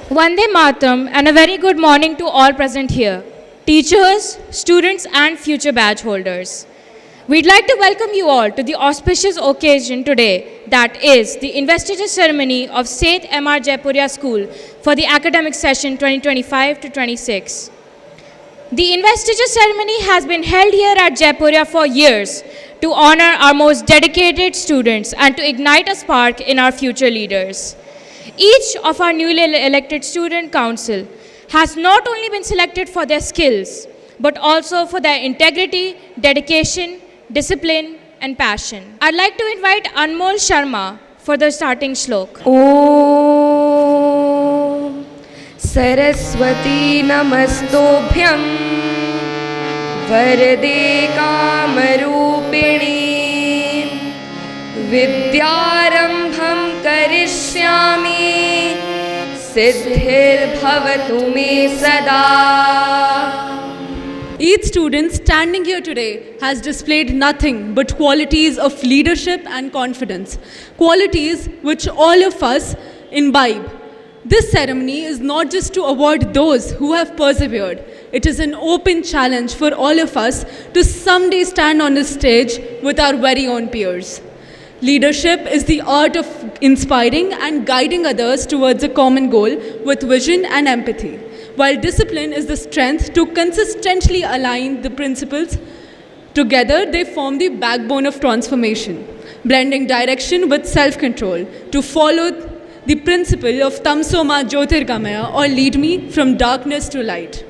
Vande Mataram and a very good morning to all present here, teachers, students and future badge holders. We'd like to welcome you all to the auspicious occasion today, that is the Investiture Ceremony of Seth M.R. Jaipuria School for the academic session 2025 to 26. The Investiture Ceremony has been held here at Jaipuria for years to honor our most dedicated students and to ignite a spark in our future leaders. Each of our newly elected student council has not only been selected for their skills, but also for their integrity, dedication, discipline, and passion. I'd like to invite Anmol Sharma for the starting shlok. Om Saraswati Namastobhyam Varade Kamarupini Vidyarambham Karishyami Siddhir Bhavatu Me Sada. Each student standing here today has displayed nothing but qualities of leadership and confidence, qualities which all of us imbibe. This ceremony is not just to award those who have persevered. It is an open challenge for all of us to someday stand on this stage with our very own peers. Leadership is the art of inspiring and guiding others towards a common goal with vision and empathy, while discipline is the strength to consistently align the principles. Together, they form the backbone of transformation, blending direction with self-control to follow the principle of Tamso Ma Jyotirgamaya, or lead me from darkness to light.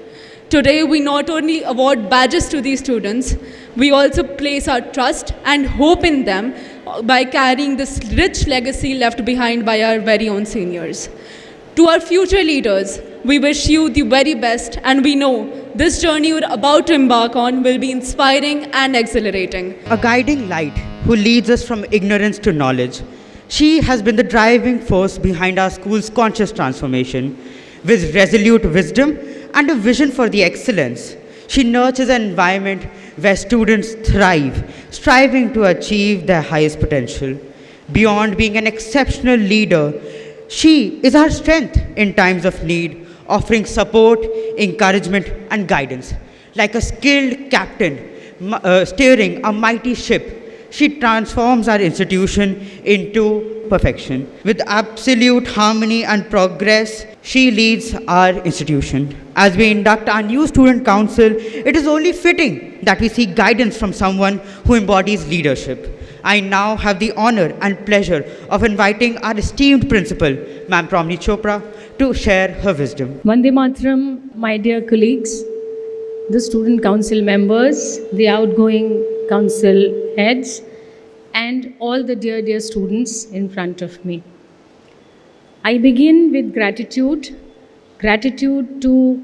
Today, we not only award badges to these students, we also place our trust and hope in them by carrying this rich legacy left behind by our very own seniors. To our future leaders, we wish you the very best, and we know this journey you're about to embark on will be inspiring and exhilarating. A guiding light who leads us from ignorance to knowledge. She has been the driving force behind our school's conscious transformation. With resolute wisdom and a vision for the excellence, she nurtures an environment where students thrive, striving to achieve their highest potential. Beyond being an exceptional leader, she is our strength in times of need, offering support, encouragement, and guidance. Like a skilled captain steering a mighty ship, she transforms our institution into perfection. With absolute harmony and progress, she leads our institution. As we induct our new student council, it is only fitting that we seek guidance from someone who embodies leadership. I now have the honor and pleasure of inviting our esteemed principal, Ma'am Promini Chopra, to share her wisdom. Vande Mataram, my dear colleagues, the student council members, the outgoing council heads, and all the dear students in front of me. I begin with gratitude to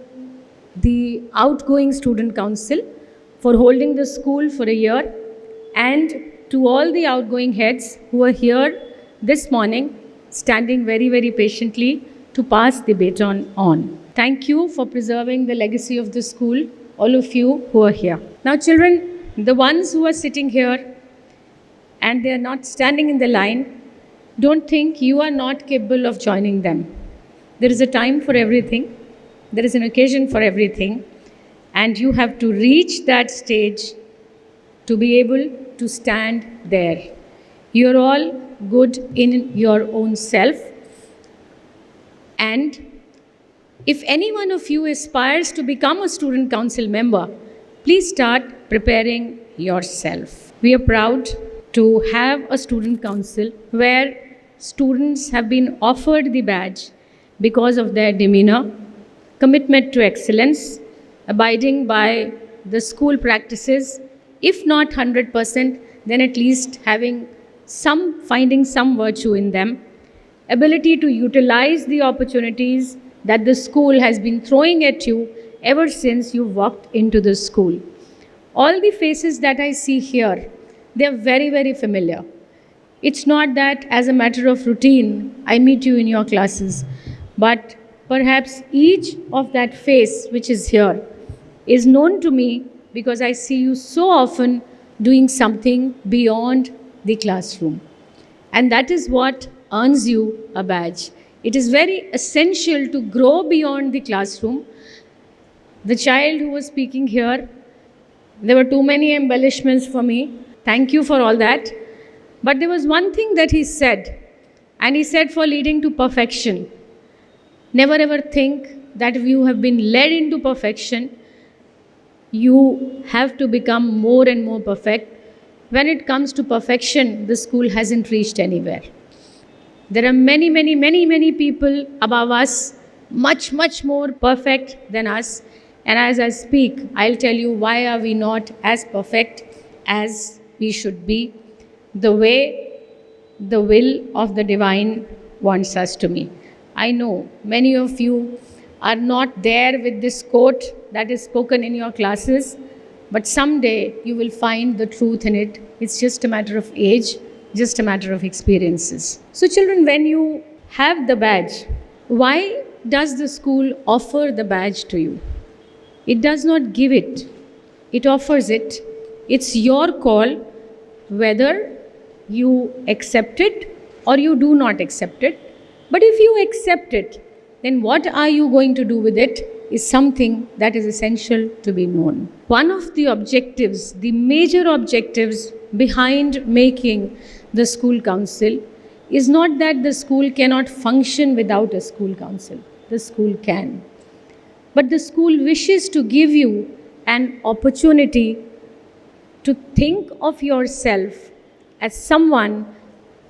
the outgoing student council for holding the school for a year, and to all the outgoing heads who are here this morning, standing very patiently to pass the baton on. Thank you for preserving the legacy of the school, all of you who are here. Now children, the ones who are sitting here and they are not standing in the line, don't think you are not capable of joining them. There is a time for everything. There is an occasion for everything. And you have to reach that stage to be able to stand there. You're all good in your own self. And if any one of you aspires to become a student council member, please start preparing yourself. We are proud to have a student council where students have been offered the badge because of their demeanor, commitment to excellence, abiding by the school practices, if not 100%, then at least finding some virtue in them, ability to utilize the opportunities that the school has been throwing at you ever since you walked into the school. All the faces that I see here, they are very familiar. It's not that as a matter of routine, I meet you in your classes, but perhaps each of that face which is here is known to me because I see you so often doing something beyond the classroom. And that is what earns you a badge. It is very essential to grow beyond the classroom. The child who was speaking here, there were too many embellishments for me. Thank you for all that. But there was one thing that he said, and he said, for leading to perfection, never ever think that if you have been led into perfection, you have to become more and more perfect. When it comes to perfection, the school hasn't reached anywhere. There are many people above us, much more perfect than us. And as I speak, I'll tell you why are we not as perfect as we should be, the way the will of the divine wants us to be. I know many of you are not there with this quote that is spoken in your classes, but someday you will find the truth in it. It's just a matter of age, just a matter of experiences. So children, when you have the badge, why does the school offer the badge to you? It does not give it. It offers it. It's your call whether you accept it or you do not accept it. But if you accept it, then what are you going to do with it is something that is essential to be known. One of the objectives, the major objectives behind making the school council is not that the school cannot function without a school council. The school can. But the school wishes to give you an opportunity to think of yourself as someone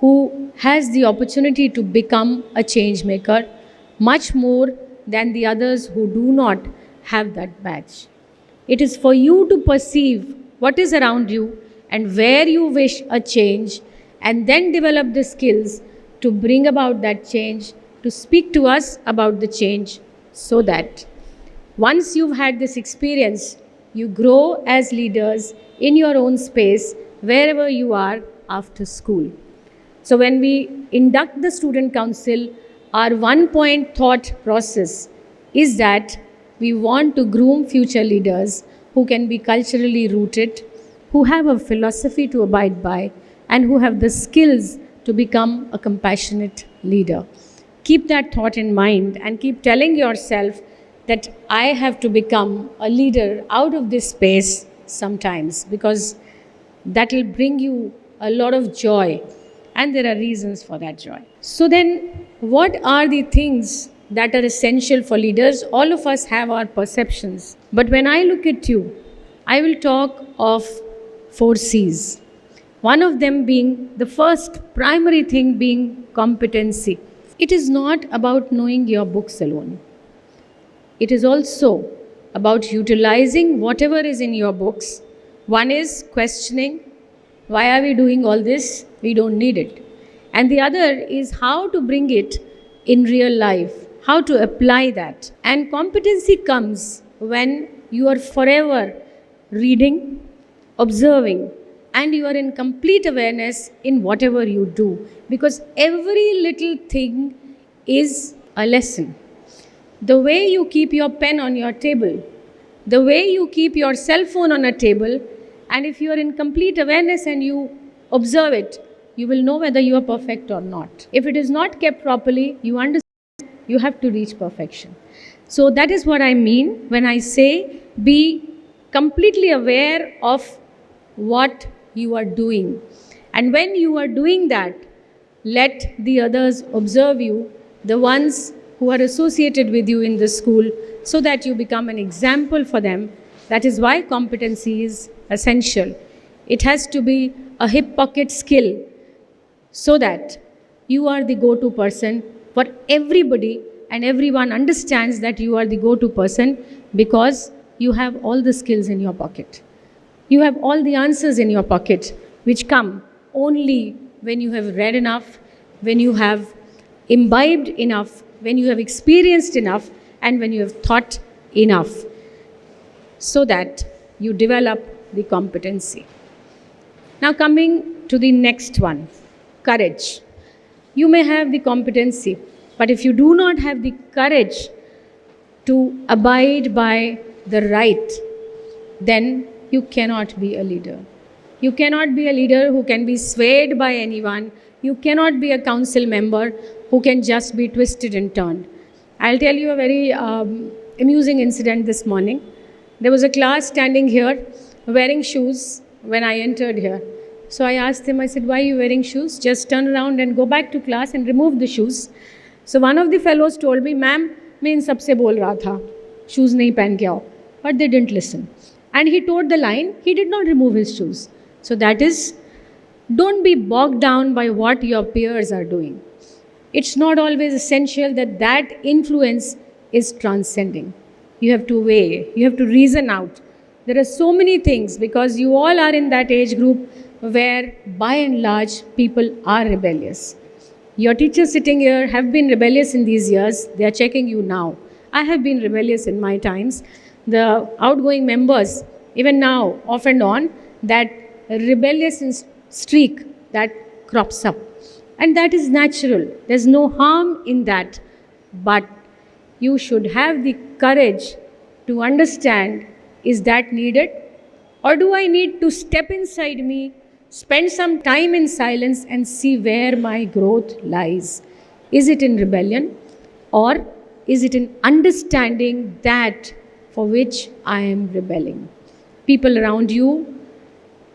who has the opportunity to become a change maker, much more than the others who do not have that badge. It is for you to perceive what is around you and where you wish a change, and then develop the skills to bring about that change, to speak to us about the change, so that once you've had this experience, you grow as leaders in your own space, wherever you are after school. So when we induct the student council, our one-point thought process is that we want to groom future leaders who can be culturally rooted, who have a philosophy to abide by, and who have the skills to become a compassionate leader. Keep that thought in mind and keep telling yourself that I have to become a leader out of this space sometimes, because that will bring you a lot of joy, and there are reasons for that joy. So then, what are the things that are essential for leaders? All of us have our perceptions. But when I look at you, I will talk of 4 C's. One of them being, the first primary thing being competency. It is not about knowing your books alone. It is also about utilizing whatever is in your books. One is questioning, why are we doing all this? We don't need it. And the other is how to bring it in real life, how to apply that. And competency comes when you are forever reading, observing, and you are in complete awareness in whatever you do. Because every little thing is a lesson. The way you keep your pen on your table, the way you keep your cell phone on a table, and if you are in complete awareness and you observe it, you will know whether you are perfect or not. If it is not kept properly, you understand you have to reach perfection. So that is what I mean when I say be completely aware of what you are doing. And when you are doing that, let the others observe you, the ones who are associated with you in the school, so that you become an example for them. That is why competency is essential. It has to be a hip pocket skill, so that you are the go-to person for everybody, and everyone understands that you are the go-to person because you have all the skills in your pocket. You have all the answers in your pocket, which come only when you have read enough, when you have imbibed enough, when you have experienced enough, and when you have thought enough, so that you develop the competency. Now coming to the next one, courage. You may have the competency, but if you do not have the courage to abide by the right, then you cannot be a leader. You cannot be a leader who can be swayed by anyone. You cannot be a council member who can just be twisted and turned. I'll tell you a very amusing incident this morning. There was a class standing here wearing shoes when I entered here. So I asked him, I said, why are you wearing shoes? Just turn around and go back to class and remove the shoes. So one of the fellows told me, ma'am, मैं इन सबसे बोल रहा था, shoes नहीं पहन के आओ. But they didn't listen. And he toed the line, he did not remove his shoes. So that is, don't be bogged down by what your peers are doing. It's not always essential that that influence is transcending. You have to weigh, you have to reason out. There are so many things because you all are in that age group where by and large people are rebellious. Your teachers sitting here have been rebellious in these years. They are checking you now. I have been rebellious in my times. The outgoing members, even now, off and on, that rebellious streak that crops up. And that is natural. There's no harm in that. But you should have the courage to understand, is that needed? Or do I need to step inside me, spend some time in silence and see where my growth lies? Is it in rebellion? Or is it in understanding that for which I am rebelling? People around you,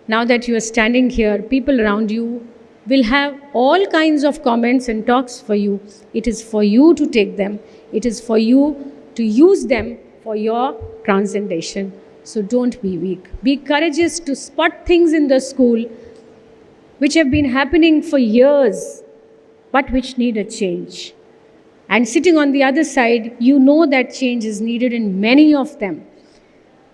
now that you are standing here, people around you will have all kinds of comments and talks for you. It is for you to take them. It is for you to use them for your transcendation. So don't be weak. Be courageous to spot things in the school which have been happening for years, but which need a change. And sitting on the other side, you know that change is needed in many of them.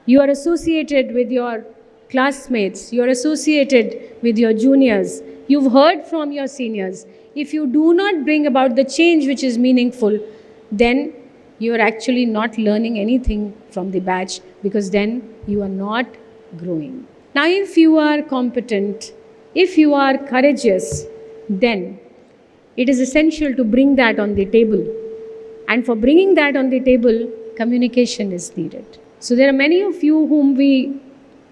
You are associated with your classmates, you are associated with your juniors, you've heard from your seniors. If you do not bring about the change which is meaningful, then you are actually not learning anything from the batch, because then you are not growing. Now, if you are competent, if you are courageous, then it is essential to bring that on the table. And for bringing that on the table, communication is needed. So there are many of you whom we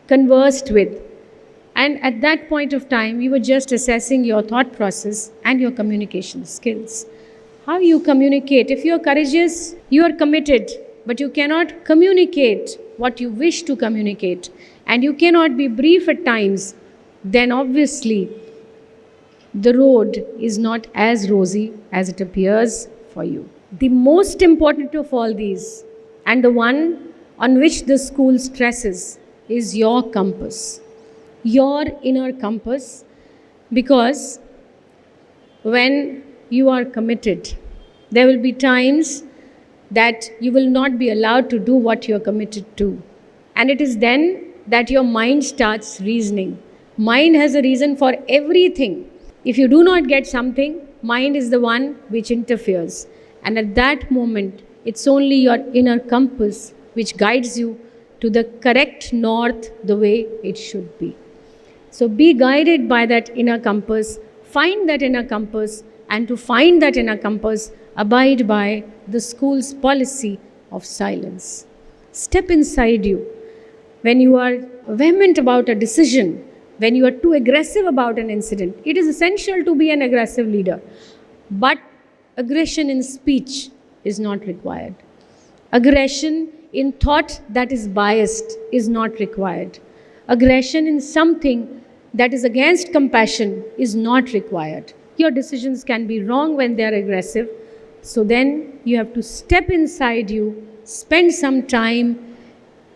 conversed with, and at that point of time, we were just assessing your thought process and your communication skills. How you communicate. If you are courageous, you are committed, but you cannot communicate what you wish to communicate, and you cannot be brief at times, then obviously the road is not as rosy as it appears for you. The most important of all these, and the one on which the school stresses, is your compass, your inner compass, because when you are committed, there will be times that you will not be allowed to do what you are committed to. And it is then that your mind starts reasoning. Mind has a reason for everything. If you do not get something, mind is the one which interferes. And at that moment, it's only your inner compass which guides you to the correct north, the way it should be. So be guided by that inner compass, find that inner compass, and to find that inner compass, abide by the school's policy of silence. Step inside you. When you are vehement about a decision, when you are too aggressive about an incident, it is essential to be an aggressive leader. But aggression in speech is not required. Aggression in thought that is biased is not required. Aggression in something that is against compassion is not required. Your decisions can be wrong when they are aggressive. So then you have to step inside you, spend some time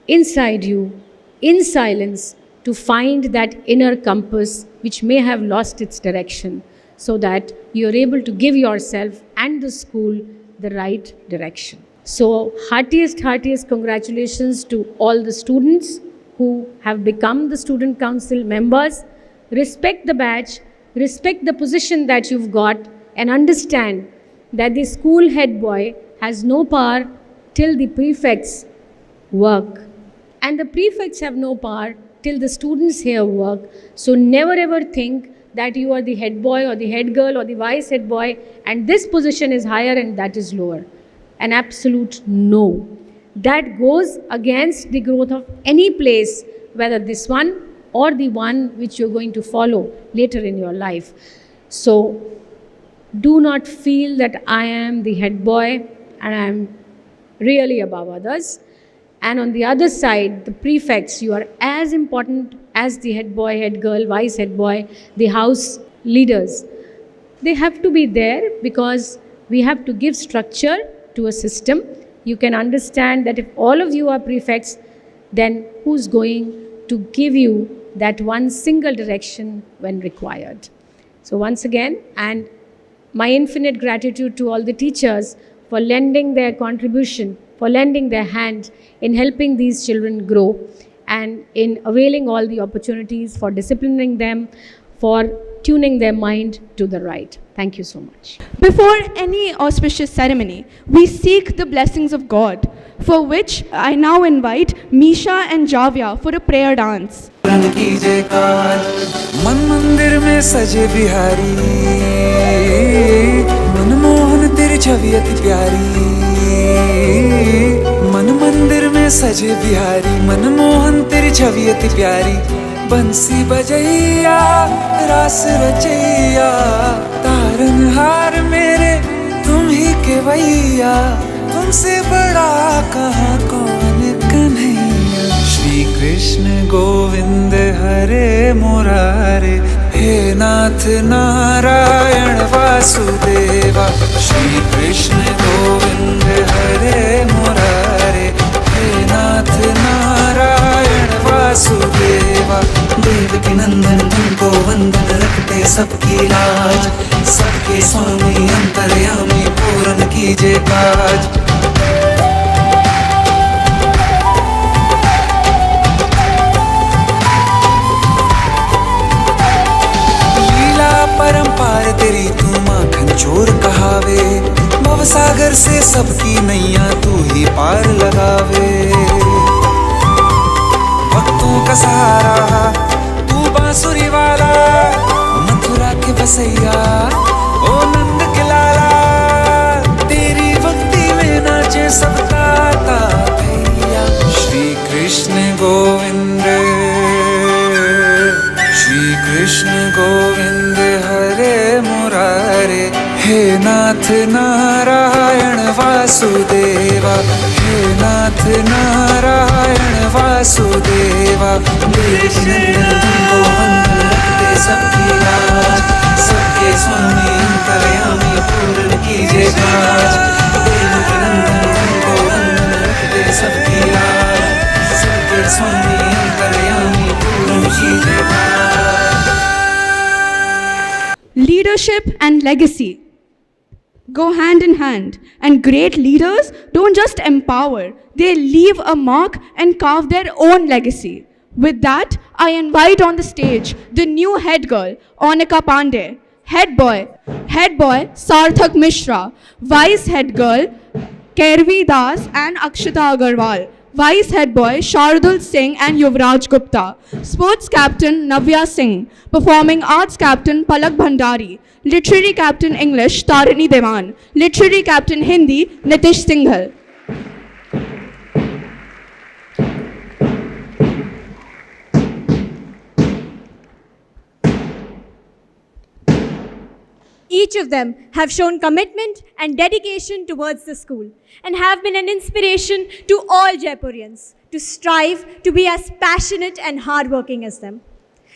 inside you, in silence, to find that inner compass which may have lost its direction, so that you are able to give yourself and the school the right direction. So heartiest congratulations to all the students who have become the student council members. Respect the badge, respect the position that you've got, and understand that the school head boy has no power till the prefects work. And the prefects have no power till the students here work. So never ever think that you are the head boy or the head girl or the vice head boy and this position is higher and that is lower. An absolute no. That goes against the growth of any place, whether this one or the one which you're going to follow later in your life. So do not feel that I am the head boy and I am really above others. And on the other side, the prefects, you are as important as the head boy, head girl, vice head boy, the house leaders. They have to be there because we have to give structure to a system. You can understand that if all of you are prefects, then who's going to give you that one single direction when required? So once again, and my infinite gratitude to all the teachers for lending their contribution, for lending their hand in helping these children grow and in availing all the opportunities for disciplining them, for tuning their mind to the right. Thank you so much. Before any auspicious ceremony, we seek the blessings of God, for which I now invite Mishra and Javia for a prayer dance. मन मंदिर में सजे बिहारी मनमोहन तेरी छवि अति प्यारी मन मंदिर में सजे बिहारी मनमोहन तेरी छवि अति प्यारी बंसी बजैया रास रचैया तारनहार मेरे तुम ही के भैया तुमसे बड़ा कहाँ कौन कन्हैया श्री कृष्ण गोविंद हरे मुरारे हे नाथ नारायण वासुदेवा श्री कृष्ण गोविंद हरे मुरारे हे नाथ नारायण वासुदेवा देव के नंदन तुमको वंदन रखते सबकी लाज सबके स्वामी अंतर्यामी पूर्ण कीजिए काज परंपार तेरी तू माखन चोर कहावे भवसागर से सबकी नैया तू ही पार लगावे भक्तों का सहारा तू बांसुरी वाला मथुरा के बसैया ओ नंद के लाला तेरी भक्ति में नाचे सब ताता भैया श्री कृष्ण गोविंद श्री कृष्ण गोविंद हरे मुरारे हे नाथ नारायण वासुदेवा हे नाथ नारायण वासुदेवा तुमको वंदन रखते सबकी लाज सबके स्वामी अंतर्यामी पूर्ण कीजिए काज देव के नंदन तुमको वंदन रखते सबकी लाज सबके स्वामी अंतर्यामी पूर्ण कीजिए काज Leadership and legacy go hand in hand, and great leaders don't just empower, they leave a mark and carve their own legacy. With that, I invite on the stage the new head girl, Ounika Pandey, head boy Sarthak Mishra, vice head girl Kairvi Das and Akshita Agarwal, Vice Head Boy Shardul Singh and Yuvraj Gupta, Sports Captain Navya Singh, Performing Arts Captain Palak Bhandari, Literary Captain English Tarini Devan, Literary Captain Hindi Nitish Singhal. Each of them have shown commitment and dedication towards the school and have been an inspiration to all Jaipurians to strive to be as passionate and hardworking as them.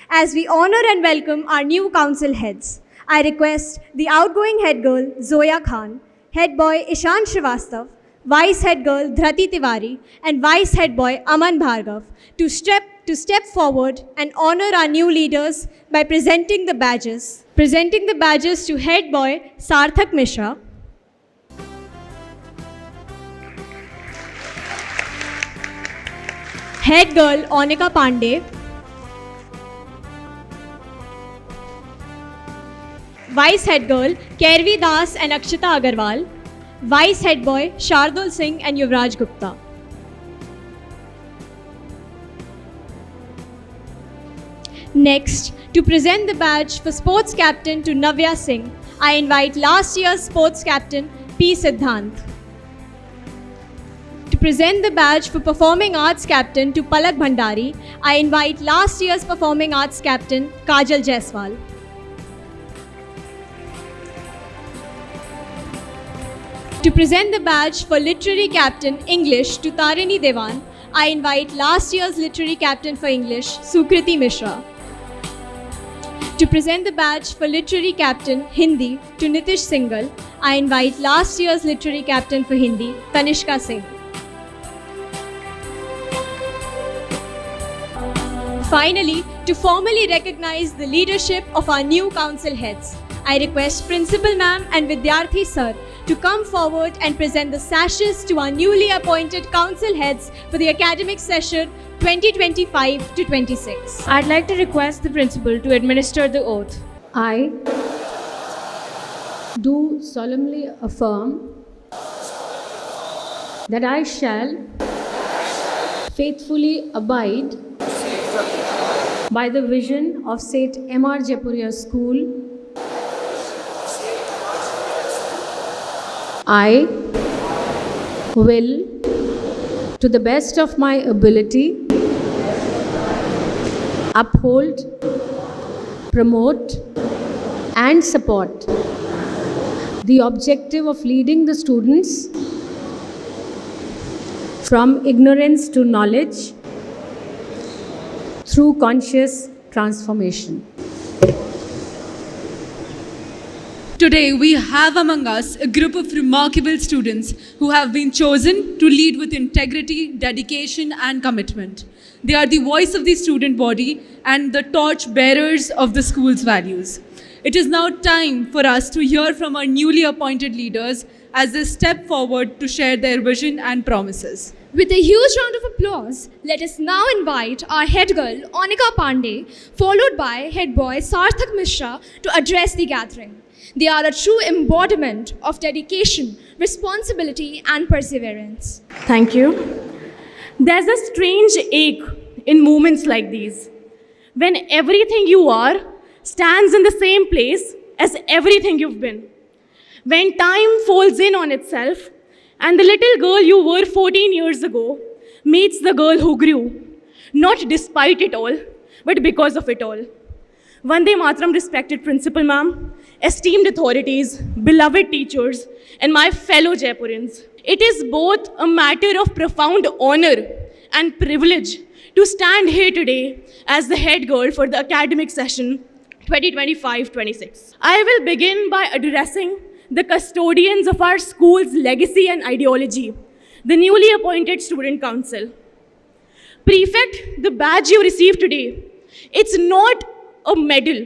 As we honor and welcome our new council heads, I request the outgoing head girl Zoya Khan, head boy Ishan Srivastav, vice head girl Dhrati Tiwari and vice head boy Aman Bhargav to step forward and honor our new leaders by presenting the badges. Presenting the badges to head boy Sarthak Mishra, head girl Ounika Pandey, vice head girl Kairvi Das and Akshita Agarwal, vice head boy Shardul Singh and Yuvraj Gupta. Next, to present the badge for Sports Captain to Navya Singh, I invite last year's Sports Captain P. Siddhant. To present the badge for Performing Arts Captain to Palak Bhandari, I invite last year's Performing Arts Captain Kajal Jaiswal. To present the badge for Literary Captain English to Tarini Devan, I invite last year's Literary Captain for English, Sukriti Mishra. To present the badge for Literary Captain Hindi to Nitish Singhal, I invite last year's Literary Captain for Hindi, Tanishka Singh. Finally, to formally recognize the leadership of our new council heads, I request Principal Ma'am and Vidyarthi Sir to come forward and present the sashes to our newly appointed council heads for the academic session 2025 to 26. I'd like to request the principal to administer the oath. I do solemnly affirm that I shall faithfully abide by the vision of Seth M.R. Jaipuria School. I will, to the best of my ability, uphold, promote, and support the objective of leading the students from ignorance to knowledge through conscious transformation. Today, we have among us a group of remarkable students who have been chosen to lead with integrity, dedication, and commitment. They are the voice of the student body and the torch bearers of the school's values. It is now time for us to hear from our newly appointed leaders as they step forward to share their vision and promises. With a huge round of applause, let us now invite our head girl, Ounika Pandey, followed by head boy Sarthak Mishra to address the gathering. They are a true embodiment of dedication, responsibility, and perseverance. Thank you. There's a strange ache in moments like these, when everything you are stands in the same place as everything you've been. When time folds in on itself, and the little girl you were 14 years ago meets the girl who grew, not despite it all, but because of it all. Vande Mataram, respected Principal Ma'am, esteemed authorities, beloved teachers, and my fellow Jaipurians. It is both a matter of profound honor and privilege to stand here today as the head girl for the academic session 2025-26. I will begin by addressing the custodians of our school's legacy and ideology, the newly appointed Student Council. Prefect, the badge you received today, it's not a medal.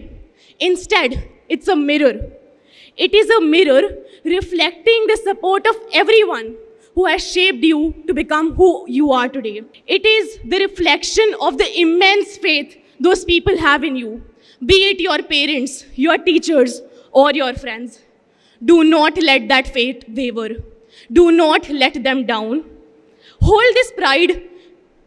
Instead, it's a mirror. It is a mirror reflecting the support of everyone who has shaped you to become who you are today. It is the reflection of the immense faith those people have in you, be it your parents, your teachers, or your friends. Do not let that faith waver. Do not let them down. Hold this pride,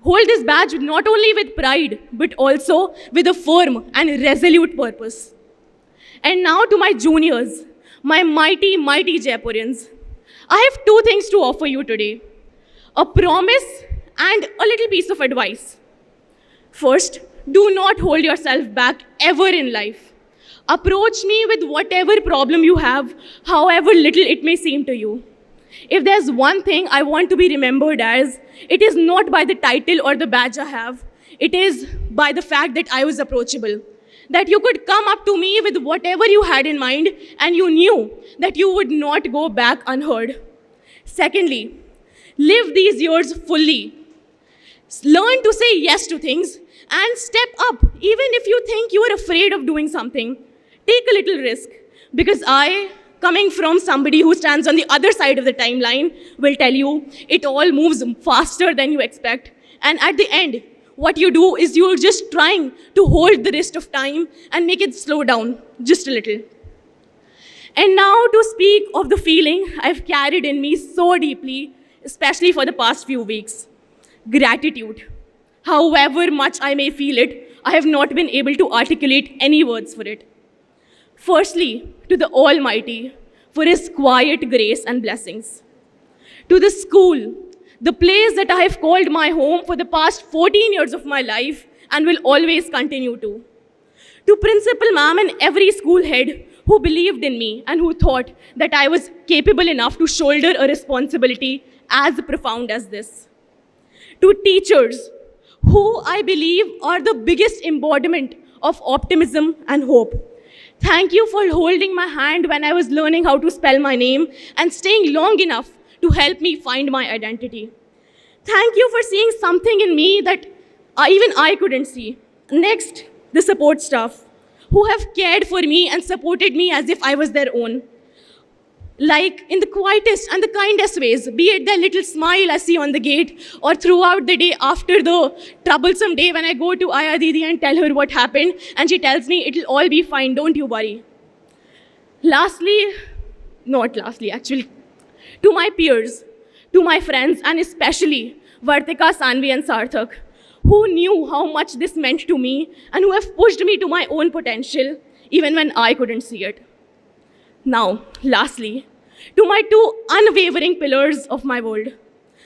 hold this badge not only with pride, but also with a firm and resolute purpose. And now to my juniors, my mighty, mighty Jaipurians. I have two things to offer you today, a promise and a little piece of advice. First, do not hold yourself back ever in life. Approach me with whatever problem you have, however little it may seem to you. If there's one thing I want to be remembered as, it is not by the title or the badge I have. It is by the fact that I was approachable. That you could come up to me with whatever you had in mind and you knew that you would not go back unheard. Secondly, live these years fully. Learn to say yes to things and step up even if you think you are afraid of doing something. Take a little risk, because I, coming from somebody who stands on the other side of the timeline, will tell you it all moves faster than you expect. And at the end, what you do is you're just trying to hold the rest of time and make it slow down just a little. And now to speak of the feeling I've carried in me so deeply, especially for the past few weeks. Gratitude. However much I may feel it, I have not been able to articulate any words for it. Firstly, to the Almighty, for His quiet grace and blessings. To the school, the place that I have called my home for the past 14 years of my life and will always continue to. To Principal Ma'am and every school head who believed in me and who thought that I was capable enough to shoulder a responsibility as profound as this. To teachers, who I believe are the biggest embodiment of optimism and hope. Thank you for holding my hand when I was learning how to spell my name and staying long enough to help me find my identity. Thank you for seeing something in me that even I couldn't see. Next, the support staff, who have cared for me and supported me as if I was their own. Like in the quietest and the kindest ways, be it their little smile I see on the gate, or throughout the day after the troublesome day when I go to Aya Didi and tell her what happened, and she tells me it'll all be fine, don't you worry. Not lastly actually, to my peers, to my friends, and especially Vartika, Sanvi and Sarthak, who knew how much this meant to me and who have pushed me to my own potential even when I couldn't see it. Now, lastly, to my two unwavering pillars of my world,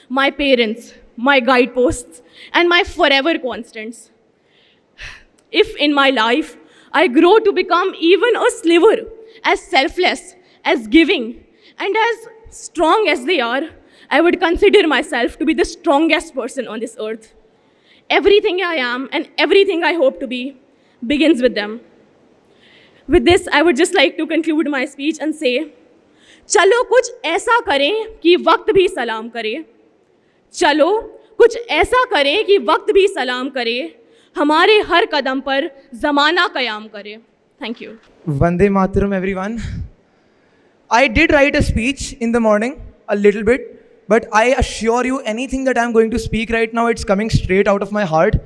my parents, my guideposts, and my forever constants. If in my life I grow to become even a sliver as selfless, as giving, and as strong as they are, I would consider myself to be the strongest person on this earth. Everything I am and everything I hope to be begins with them. With this, I would just like to conclude my speech and say, चलो कुछ ऐसा करें कि वक्त भी सलाम करे. चलो कुछ ऐसा करें कि वक्त भी सलाम करे. हमारे हर कदम पर ज़माना क़याम करे. Thank you. Vande Mataram, everyone. I did write a speech in the morning, a little bit, but I assure you anything that I'm going to speak right now, it's coming straight out of my heart,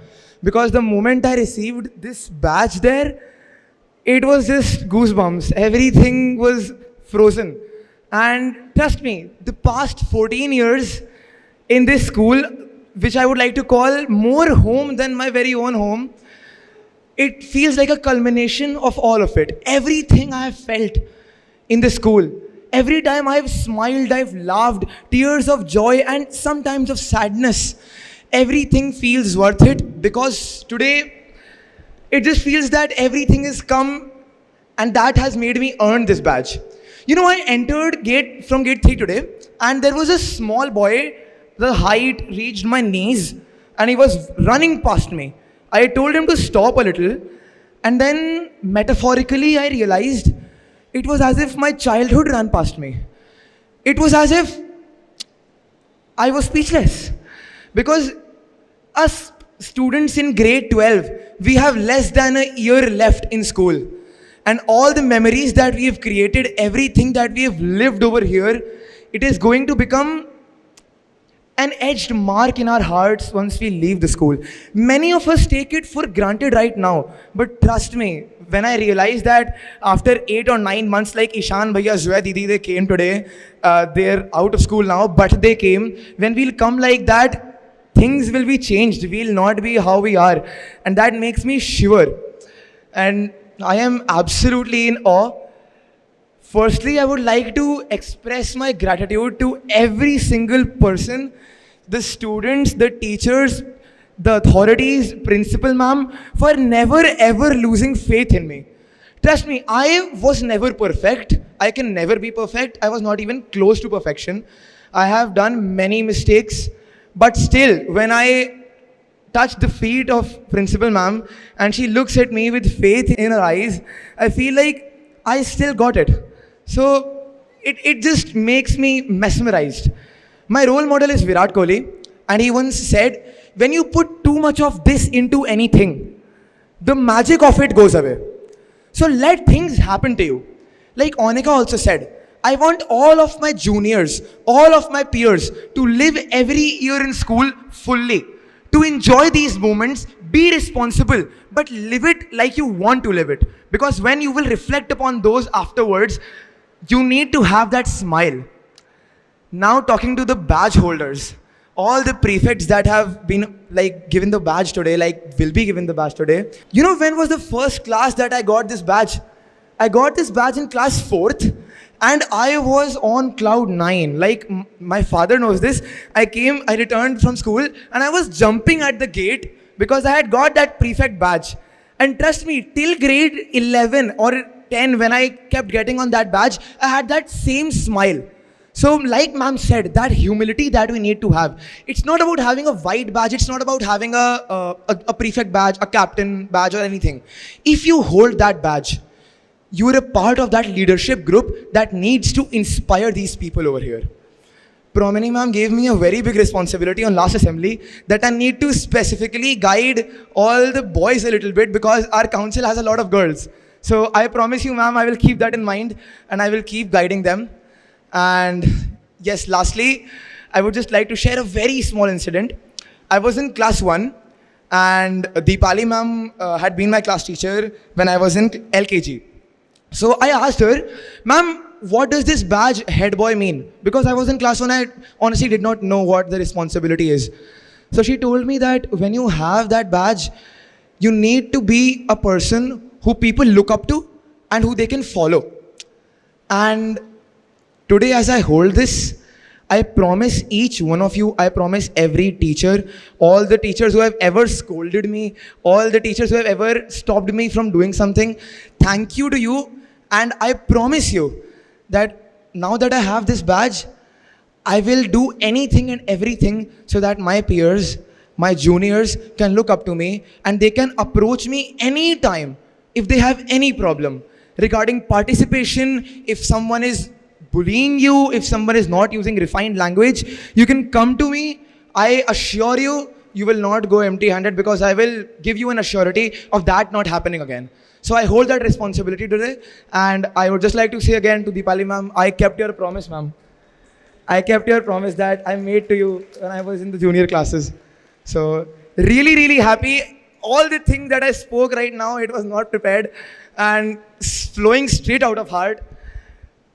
because the moment I received this badge there, it was just goosebumps. Everything was frozen. And trust me, the past 14 years in this school, which I would like to call more home than my very own home, it feels like a culmination of all of it. Everything I have felt in the school, every time I've smiled, I've laughed, tears of joy and sometimes of sadness, everything feels worth it, because today it just feels that everything has come, and that has made me earn this badge. You know, I entered from gate 3 today, and there was a small boy, the height reached my knees, and he was running past me. I told him to stop a little, and then metaphorically I realized it was as if my childhood ran past me. It was as if I was speechless, because us students in grade 12, we have less than a year left in school. And all the memories that we have created, everything that we have lived over here, it is going to become an etched mark in our hearts once we leave the school. Many of us take it for granted right now, but trust me, when I realized that after 8 or 9 months, like Ishan Bhaiya, Zoya Didi, they came today, they're out of school now, but they came. When we'll come like that, things will be changed. We'll not be how we are. And that makes me shiver. And I am absolutely in awe. Firstly, I would like to express my gratitude to every single person, the students, the teachers, the authorities, principal ma'am, for never ever losing faith in me. Trust me, I was never perfect. I can never be perfect. I was not even close to perfection. I have done many mistakes, but still, when I touch the feet of principal ma'am and she looks at me with faith in her eyes, I feel like I still got it. So it just makes me mesmerized. My role model is Virat Kohli, and he once said, when you put too much of this into anything, the magic of it goes away. So let things happen to you. Like Ounika also said, I want all of my juniors, all of my peers to live every year in school fully, to enjoy these moments, be responsible, but live it like you want to live it. Because when you will reflect upon those afterwards, you need to have that smile. Now talking to the badge holders, all the prefects that have been given the badge today, will be given the badge today. You know, when was the first class that I got this badge? I got this badge in class 4th, and I was on cloud 9. My father knows this. I returned from school, and I was jumping at the gate because I had got that prefect badge. And trust me, till grade 11 or 10, when I kept getting on that badge, I had that same smile. So like ma'am said, that humility that we need to have. It's not about having a white badge. It's not about having a prefect badge, a captain badge or anything. If you hold that badge, you're a part of that leadership group that needs to inspire these people over here. Promini ma'am gave me a very big responsibility on last assembly that I need to specifically guide all the boys a little bit because our council has a lot of girls. So I promise you ma'am, I will keep that in mind and I will keep guiding them. And yes, lastly, I would just like to share a very small incident. I was in class 1 and Deepali ma'am had been my class teacher when I was in LKG. So I asked her, ma'am, what does this badge head boy mean? Because I was in class 1, I honestly did not know what the responsibility is. So she told me that when you have that badge, you need to be a person who people look up to and who they can follow. And today as I hold this, I promise each one of you, I promise every teacher, all the teachers who have ever scolded me, all the teachers who have ever stopped me from doing something, thank you to you. And I promise you that now that I have this badge, I will do anything and everything so that my peers, my juniors can look up to me and they can approach me anytime if they have any problem regarding participation. If someone is bullying you, if someone is not using refined language, you can come to me. I assure you, you will not go empty-handed because I will give you an assurity of that not happening again. So I hold that responsibility today, and I would just like to say again to Deepali ma'am, I kept your promise ma'am. I kept your promise that I made to you when I was in the junior classes. So really, really happy. All the things that I spoke right now, it was not prepared and flowing straight out of heart.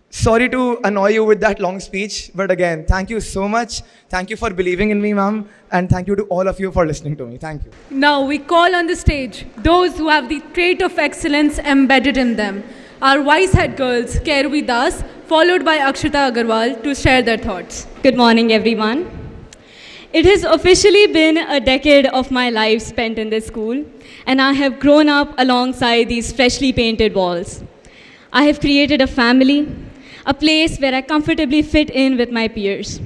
Sorry to annoy you with that long speech, but again, thank you so much. Thank you for believing in me, ma'am, and thank you to all of you for listening to me. Thank you. Now we call on the stage those who have the trait of excellence embedded in them. Our wise head girls, Kervi Das, followed by Akshita Agarwal, to share their thoughts. Good morning, everyone. It has officially been a decade of my life spent in this school, and I have grown up alongside these freshly painted walls. I have created a family, a place where I comfortably fit in with my peers.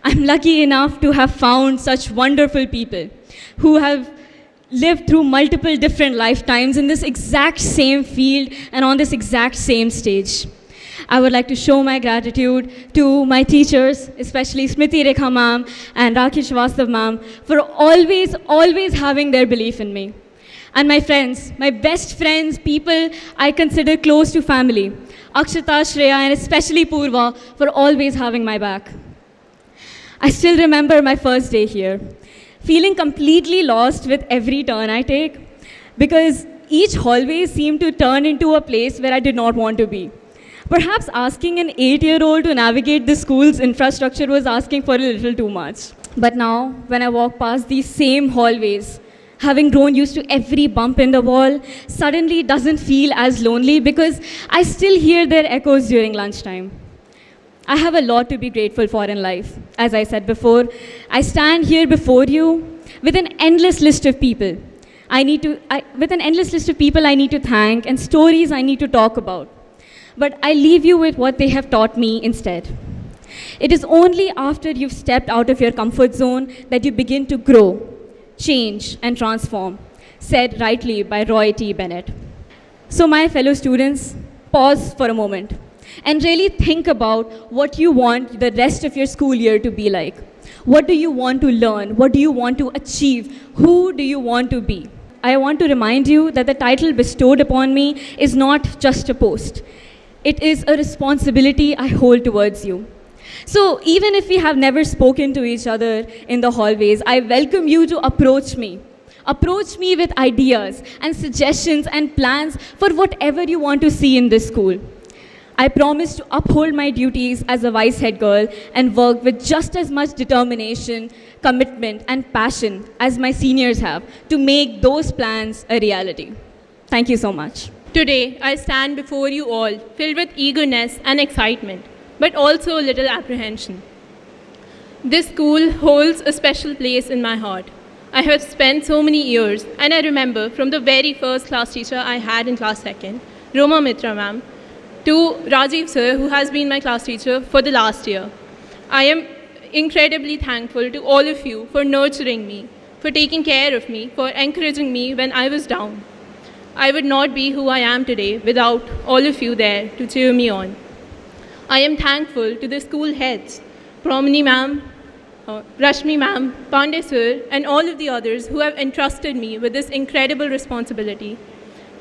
I'm lucky enough to have found such wonderful people who have lived through multiple different lifetimes in this exact same field and on this exact same stage. I would like to show my gratitude to my teachers, especially Smriti Rekha ma'am and Rakesh Vastav ma'am, for always having their belief in me. And my friends, my best friends, people I consider close to family, Akshita, Shreya, and especially Purva, for always having my back. I still remember my first day here, feeling completely lost with every turn I take, because each hallway seemed to turn into a place where I did not want to be. Perhaps asking an 8-year-old to navigate the school's infrastructure was asking for a little too much. But now, when I walk past these same hallways, having grown used to every bump in the wall, suddenly doesn't feel as lonely because I still hear their echoes during lunchtime. I have a lot to be grateful for in life. As I said before, I stand here before you with an endless list of people. I need to thank and stories I need to talk about. But I leave you with what they have taught me instead. It is only after you've stepped out of your comfort zone that you begin to grow, change, and transform, said rightly by Roy T. Bennett. So my fellow students, pause for a moment and really think about what you want the rest of your school year to be like. What do you want to learn? What do you want to achieve? Who do you want to be? I want to remind you that the title bestowed upon me is not just a post. It is a responsibility I hold towards you. So even if we have never spoken to each other in the hallways, I welcome you to approach me. Approach me with ideas and suggestions and plans for whatever you want to see in this school. I promise to uphold my duties as a vice head girl and work with just as much determination, commitment, and passion as my seniors have to make those plans a reality. Thank you so much. Today, I stand before you all filled with eagerness and excitement, but also a little apprehension. This school holds a special place in my heart. I have spent so many years, and I remember from the very first class teacher I had in class 2nd, Roma Mitra ma'am, to Rajiv sir, who has been my class teacher for the last year. I am incredibly thankful to all of you for nurturing me, for taking care of me, for encouraging me when I was down. I would not be who I am today without all of you there to cheer me on. I am thankful to the school heads, Promini ma'am, Rashmi ma'am, Pandey sir, and all of the others who have entrusted me with this incredible responsibility.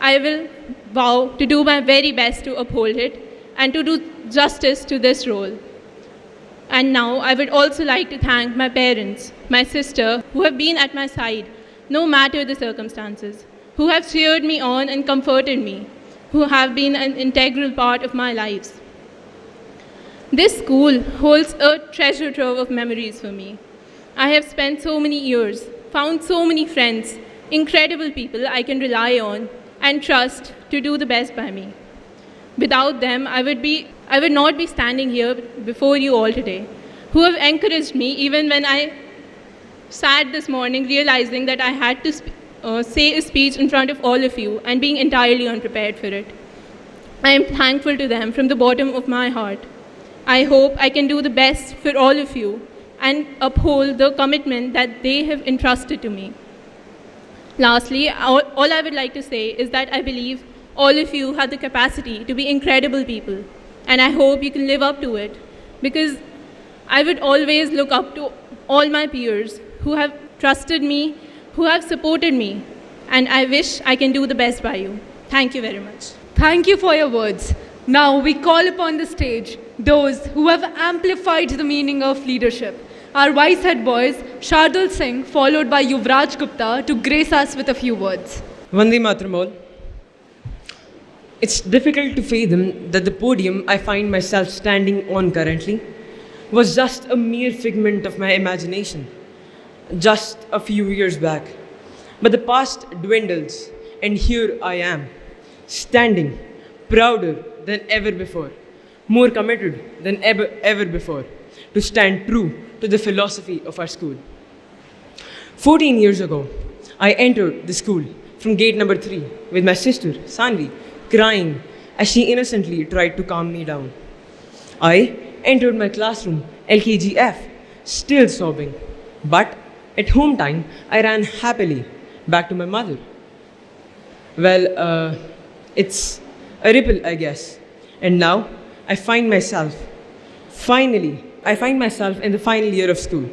I will vow to do my very best to uphold it and to do justice to this role. And now I would also like to thank my parents, my sister, who have been at my side, no matter the circumstances, who have cheered me on and comforted me, who have been an integral part of my lives. This school holds a treasure trove of memories for me. I have spent so many years, found so many friends, incredible people I can rely on and trust to do the best by me. Without them, I would not be standing here before you all today, who have encouraged me even when I sat this morning realizing that I had to say a speech in front of all of you and being entirely unprepared for it. I am thankful to them from the bottom of my heart. I hope I can do the best for all of you and uphold the commitment that they have entrusted to me. Lastly, all I would like to say is that I believe all of you have the capacity to be incredible people, and I hope you can live up to it, because I would always look up to all my peers who have trusted me, who have supported me, and I wish I can do the best by you. Thank you very much. Thank you for your words. Now we call upon the stage those who have amplified the meaning of leadership. Our vice head boys, Shardul Singh, followed by Yuvraj Gupta, to grace us with a few words. Vande Mataram all. It's difficult to fathom that the podium I find myself standing on currently was just a mere figment of my imagination, just a few years back. But the past dwindles, and here I am, standing, prouder than ever before, more committed than ever before, to stand true to the philosophy of our school. 14 years ago, I entered the school from gate number 3 with my sister, Sanvi, crying as she innocently tried to calm me down. I entered my classroom, LKGF, still sobbing. But at home time, I ran happily back to my mother. Well, it's a ripple, I guess. And now, I find myself in the final year of school.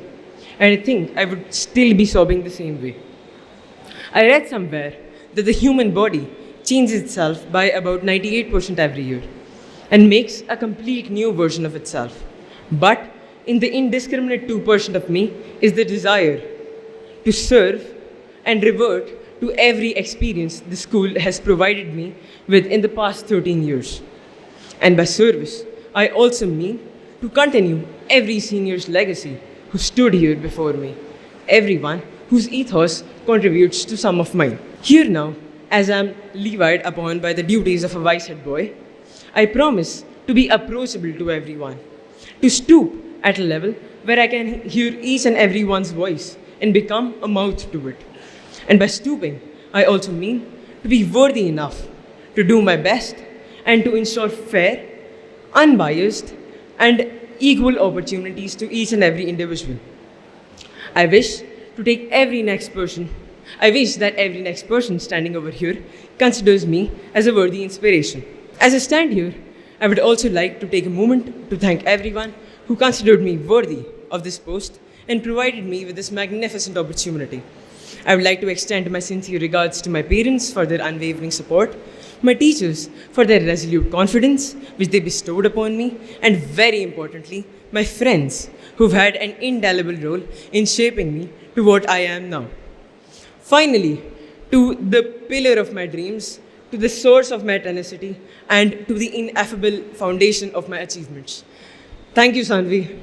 And I think I would still be sobbing the same way. I read somewhere that the human body changes itself by about 98% every year and makes a complete new version of itself. But in the indiscriminate 2% of me is the desire to serve and revert to every experience the school has provided me with in the past 13 years. And by service, I also mean to continue every senior's legacy who stood here before me, everyone whose ethos contributes to some of mine. Here now, as I am levied upon by the duties of a vice head boy, I promise to be approachable to everyone, to stoop at a level where I can hear each and everyone's voice and become a mouth to it. And by stooping, I also mean to be worthy enough to do my best and to ensure fair, unbiased, and equal opportunities to each and every individual. I wish that every next person standing over here considers me as a worthy inspiration. As I stand here, I would also like to take a moment to thank everyone who considered me worthy of this post and provided me with this magnificent opportunity. I would like to extend my sincere regards to my parents for their unwavering support, my teachers for their resolute confidence which they bestowed upon me, and very importantly, my friends who've had an indelible role in shaping me to what I am now. Finally, to the pillar of my dreams, to the source of my tenacity, and to the ineffable foundation of my achievements. Thank you, Sanvi.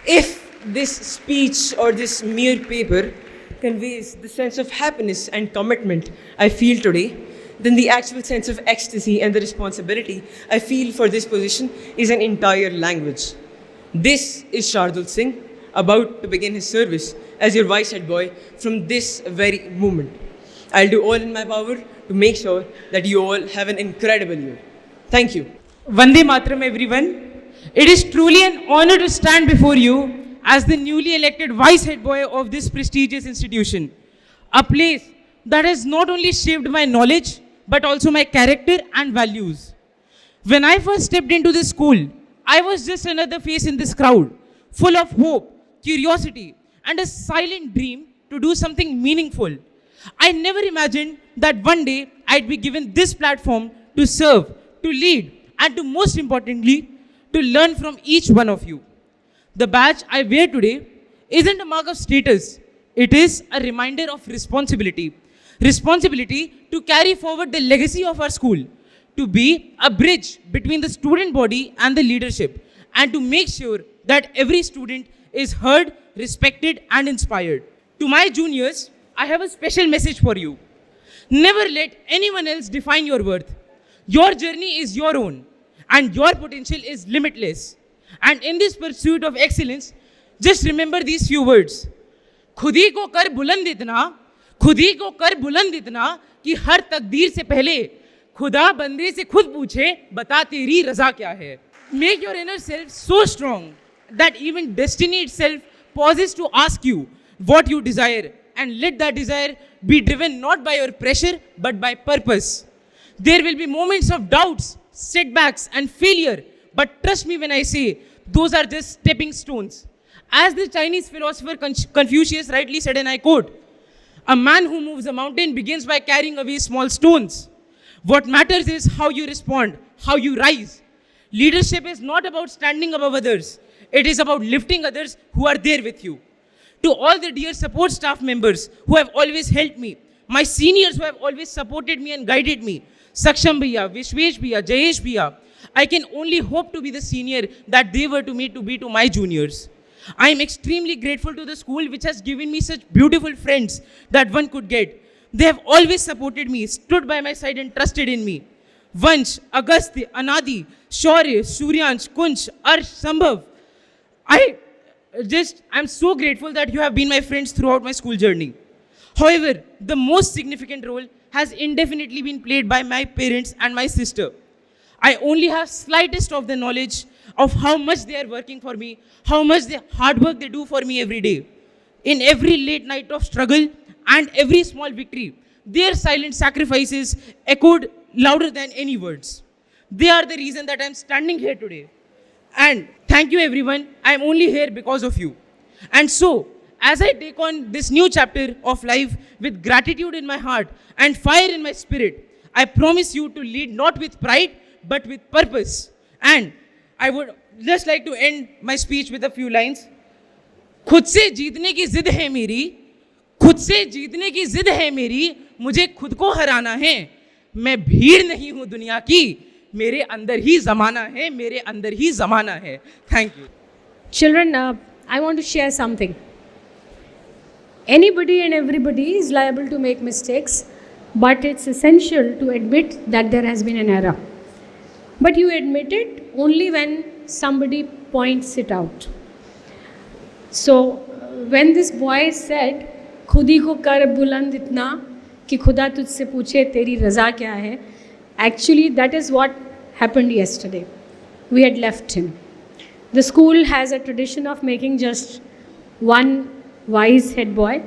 If this speech or this mere paper conveys the sense of happiness and commitment I feel today, then the actual sense of ecstasy and the responsibility I feel for this position is an entire language. This is Shardul Singh, about to begin his service as your vice head boy from this very moment. I'll do all in my power to make sure that you all have an incredible year. Thank you. Vande Mataram, everyone. It is truly an honor to stand before you as the newly elected vice head boy of this prestigious institution. A place that has not only shaped my knowledge, but also my character and values. When I first stepped into this school, I was just another face in this crowd, full of hope, curiosity, and a silent dream to do something meaningful. I never imagined that one day I'd be given this platform to serve, to lead, and to most importantly, to learn from each one of you. The badge I wear today isn't a mark of status. It is a reminder of responsibility. Responsibility to carry forward the legacy of our school, to be a bridge between the student body and the leadership, and to make sure that every student is heard, respected, and inspired. To my juniors, I have a special message for you. Never let anyone else define your worth. Your journey is your own, and your potential is limitless. And in this pursuit of excellence, just remember these few words. खुद ही को कर बुलंद इतना, खुद ही को कर बुलंद इतना कि हर तकदीर से पहले खुदा बंदे से खुद पूछे बता तेरी रजा क्या है. Make your inner self so strong that even destiny itself pauses to ask you what you desire, and let that desire be driven not by your pressure but by purpose. There will be moments of doubts, setbacks, and failure, but trust me when I say those are just stepping stones. As the Chinese philosopher Confucius rightly said, and I quote, "A man who moves a mountain begins by carrying away small stones." What matters is how you respond, how you rise. Leadership is not about standing above others. It is about lifting others who are there with you. To all the dear support staff members who have always helped me, my seniors who have always supported me and guided me, Saksham Bhaiya, Vishwesh Bhaiya, Jayesh Bhaiya, I can only hope to be the senior that they were to me to be to my juniors. I am extremely grateful to the school which has given me such beautiful friends that one could get. They have always supported me, stood by my side and trusted in me. Vansh, Agastya, Anadi, Shaurya, Suryansh, Kunsh, Arsh, Sambhav. I'm so grateful that you have been my friends throughout my school journey. However, the most significant role has indefinitely been played by my parents and my sister. I only have slightest of the knowledge of how much they are working for me, how much the hard work they do for me every day. In every late night of struggle and every small victory, their silent sacrifices echoed louder than any words. They are the reason that I'm standing here today. And thank you everyone, I'm only here because of you. And so, as I take on this new chapter of life with gratitude in my heart and fire in my spirit, I promise you to lead not with pride, but with purpose. And I would just like to end my speech with a few lines. खुद से जीतने की जिद है मेरी, खुद से जीतने की जिद है मेरी, मुझे खुद को हराना है. मैं भीड़ नहीं हूँ दुनिया की, मेरे अंदर ही ज़माना है, मेरे अंदर ही ज़माना है. Thank you. Children, I want to share something. Anybody and everybody is liable to make mistakes, but it's essential to admit that there has been an error. But you admit it only when somebody points it out. So, when this boy said, खुद ही को कर बुलंद इतना कि खुदा तुझसे पूछे तेरी रज़ा क्या है, actually that is what happened yesterday. We had left him. The school has a tradition of making just one wise head boy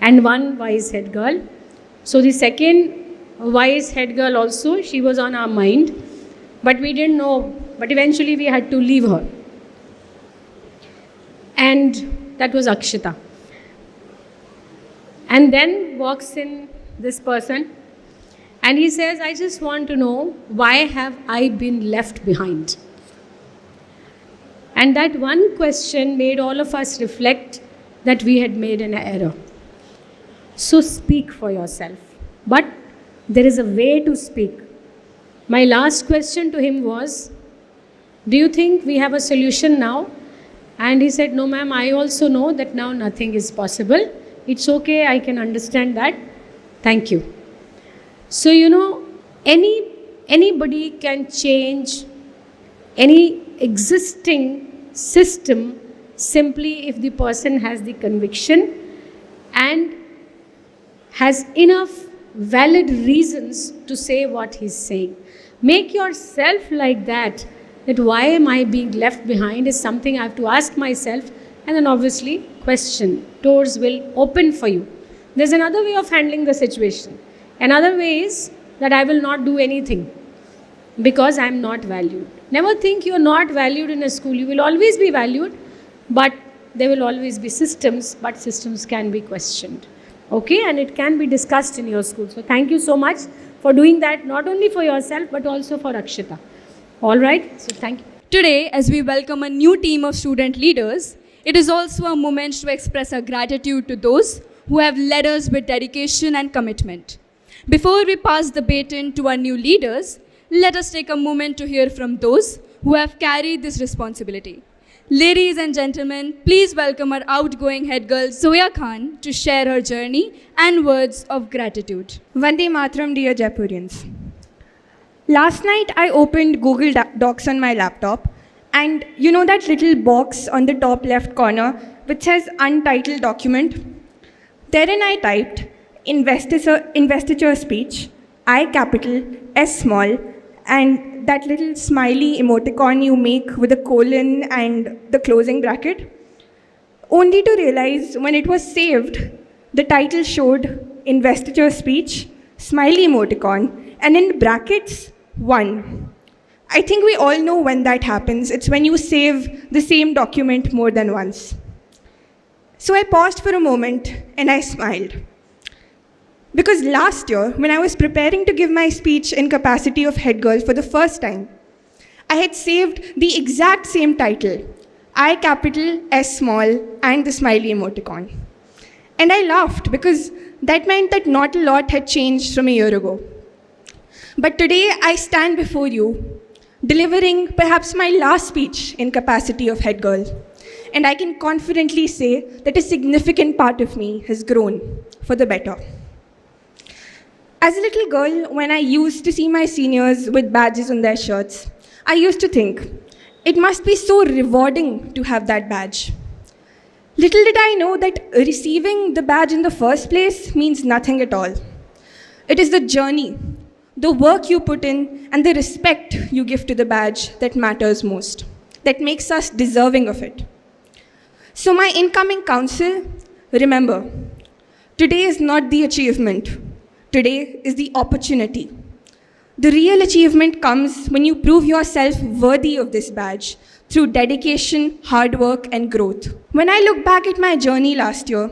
and one wise head girl. So the second wise head girl also, she was on our mind, but we didn't know, but eventually we had to leave her. And that was Akshita. And then walks in this person and he says, I just want to know, why have I been left behind? And that one question made all of us reflect that we had made an error. So speak for yourself. But there is a way to speak. My last question to him was, do you think we have a solution now? And he said, no ma'am, I also know that now nothing is possible. It's okay, I can understand that. Thank you. So, anybody can change any existing system simply if the person has the conviction and has enough valid reasons to say what he's saying. Make yourself like that why am I being left behind is something I have to ask myself, and then obviously question. Doors will open for you. There's another way of handling the situation. Another way is that I will not do anything because I'm not valued. Never think you're not valued in a school. You will always be valued, but there will always be systems, but systems can be questioned. Okay, and it can be discussed in your school. So thank you so much for doing that, not only for yourself, but also for Akshita. All right, so thank you. Today, as we welcome a new team of student leaders, it is also a moment to express our gratitude to those who have led us with dedication and commitment. Before we pass the baton to our new leaders, let us take a moment to hear from those who have carried this responsibility. Ladies and gentlemen, please welcome our outgoing head girl Zoya Khan to share her journey and words of gratitude. Vande Mataram, dear Jaipurians. Last night I opened Google Docs on my laptop, and you know that little box on the top left corner which says untitled document? Therein I typed investiture speech, I capital, S small, and that little smiley emoticon you make with a colon and the closing bracket, only to realize when it was saved, the title showed investiture speech, smiley emoticon, and in brackets, 1. I think we all know when that happens. It's when you save the same document more than once. So I paused for a moment and I smiled. Because last year, when I was preparing to give my speech in capacity of head girl for the first time, I had saved the exact same title, I capital, S small, and the smiley emoticon. And I laughed because that meant that not a lot had changed from a year ago. But today I stand before you, delivering perhaps my last speech in capacity of head girl. And I can confidently say that a significant part of me has grown for the better. As a little girl, when I used to see my seniors with badges on their shirts, I used to think, it must be so rewarding to have that badge. Little did I know that receiving the badge in the first place means nothing at all. It is the journey, the work you put in, and the respect you give to the badge that matters most, that makes us deserving of it. So my incoming counsel, remember, today is not the achievement. Today is the opportunity. The real achievement comes when you prove yourself worthy of this badge through dedication, hard work, and growth. When I look back at my journey last year,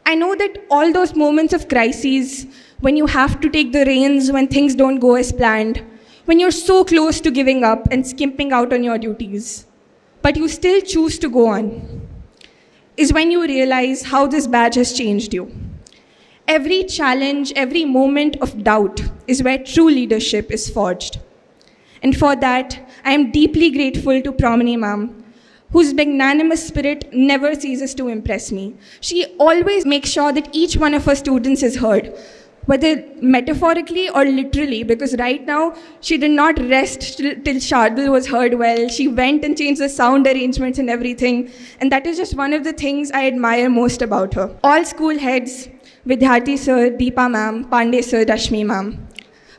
I know that all those moments of crises, when you have to take the reins when things don't go as planned, when you're so close to giving up and skimping out on your duties, but you still choose to go on, is when you realize how this badge has changed you. Every challenge, every moment of doubt is where true leadership is forged. And for that, I am deeply grateful to Promini ma'am, whose magnanimous spirit never ceases to impress me. She always makes sure that each one of her students is heard, whether metaphorically or literally, because right now, she did not rest till Shardul was heard well. She went and changed the sound arrangements and everything. And that is just one of the things I admire most about her. All school heads, Vidyarthi sir, Deepa ma'am, Pandey sir, Rashmi ma'am,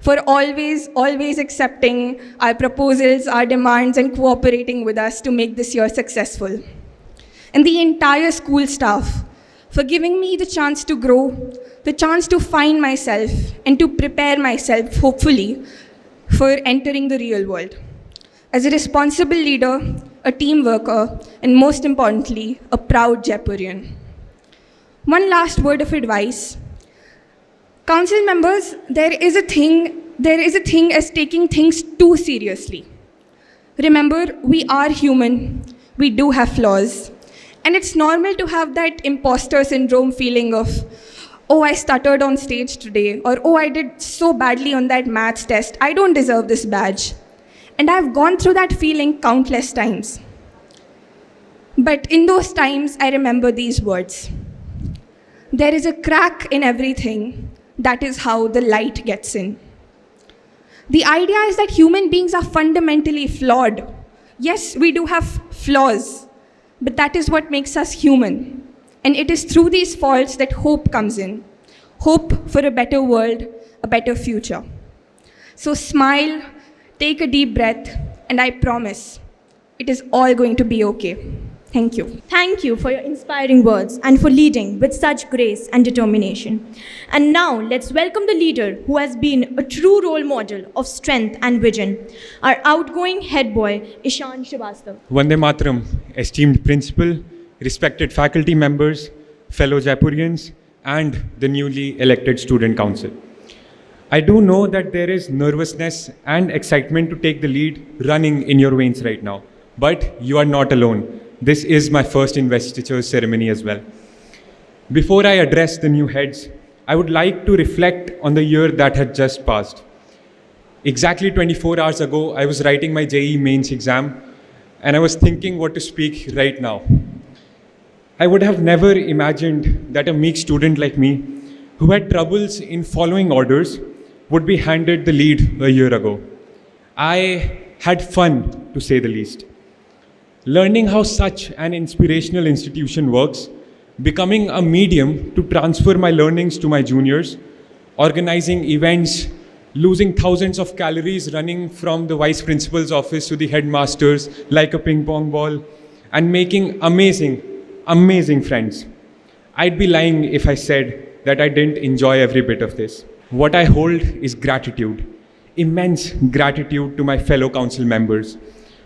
for always accepting our proposals, our demands, and cooperating with us to make this year successful. And the entire school staff for giving me the chance to grow, the chance to find myself, and to prepare myself, hopefully, for entering the real world. As a responsible leader, a team worker, and most importantly, a proud Jaipurian. One last word of advice. Council members, there is a thing as taking things too seriously. Remember, we are human. We do have flaws. And it's normal to have that imposter syndrome feeling of, oh, I stuttered on stage today, or oh, I did so badly on that maths test. I don't deserve this badge. And I've gone through that feeling countless times. But in those times, I remember these words. There is a crack in everything. That is how the light gets in. The idea is that human beings are fundamentally flawed. Yes, we do have flaws, but that is what makes us human. And it is through these faults that hope comes in. Hope for a better world, a better future. So smile, take a deep breath, and I promise it is all going to be okay. Thank you. Thank you for your inspiring words and for leading with such grace and determination. And now let's welcome the leader who has been a true role model of strength and vision, our outgoing head boy, Ishan Srivastav. Vande Mataram, esteemed principal, respected faculty members, fellow Jaipurians, and the newly elected student council. I do know that there is nervousness and excitement to take the lead running in your veins right now, but you are not alone. This is my first Investiture Ceremony as well. Before I address the new heads, I would like to reflect on the year that had just passed. Exactly 24 hours ago, I was writing my JEE mains exam, and I was thinking what to speak right now. I would have never imagined that a meek student like me, who had troubles in following orders, would be handed the lead a year ago. I had fun, to say the least. Learning how such an inspirational institution works, becoming a medium to transfer my learnings to my juniors, organizing events, losing thousands of calories running from the vice principal's office to the headmasters like a ping pong ball, and making amazing friends. I'd be lying if I said that I didn't enjoy every bit of this. What I hold is gratitude, immense gratitude to my fellow council members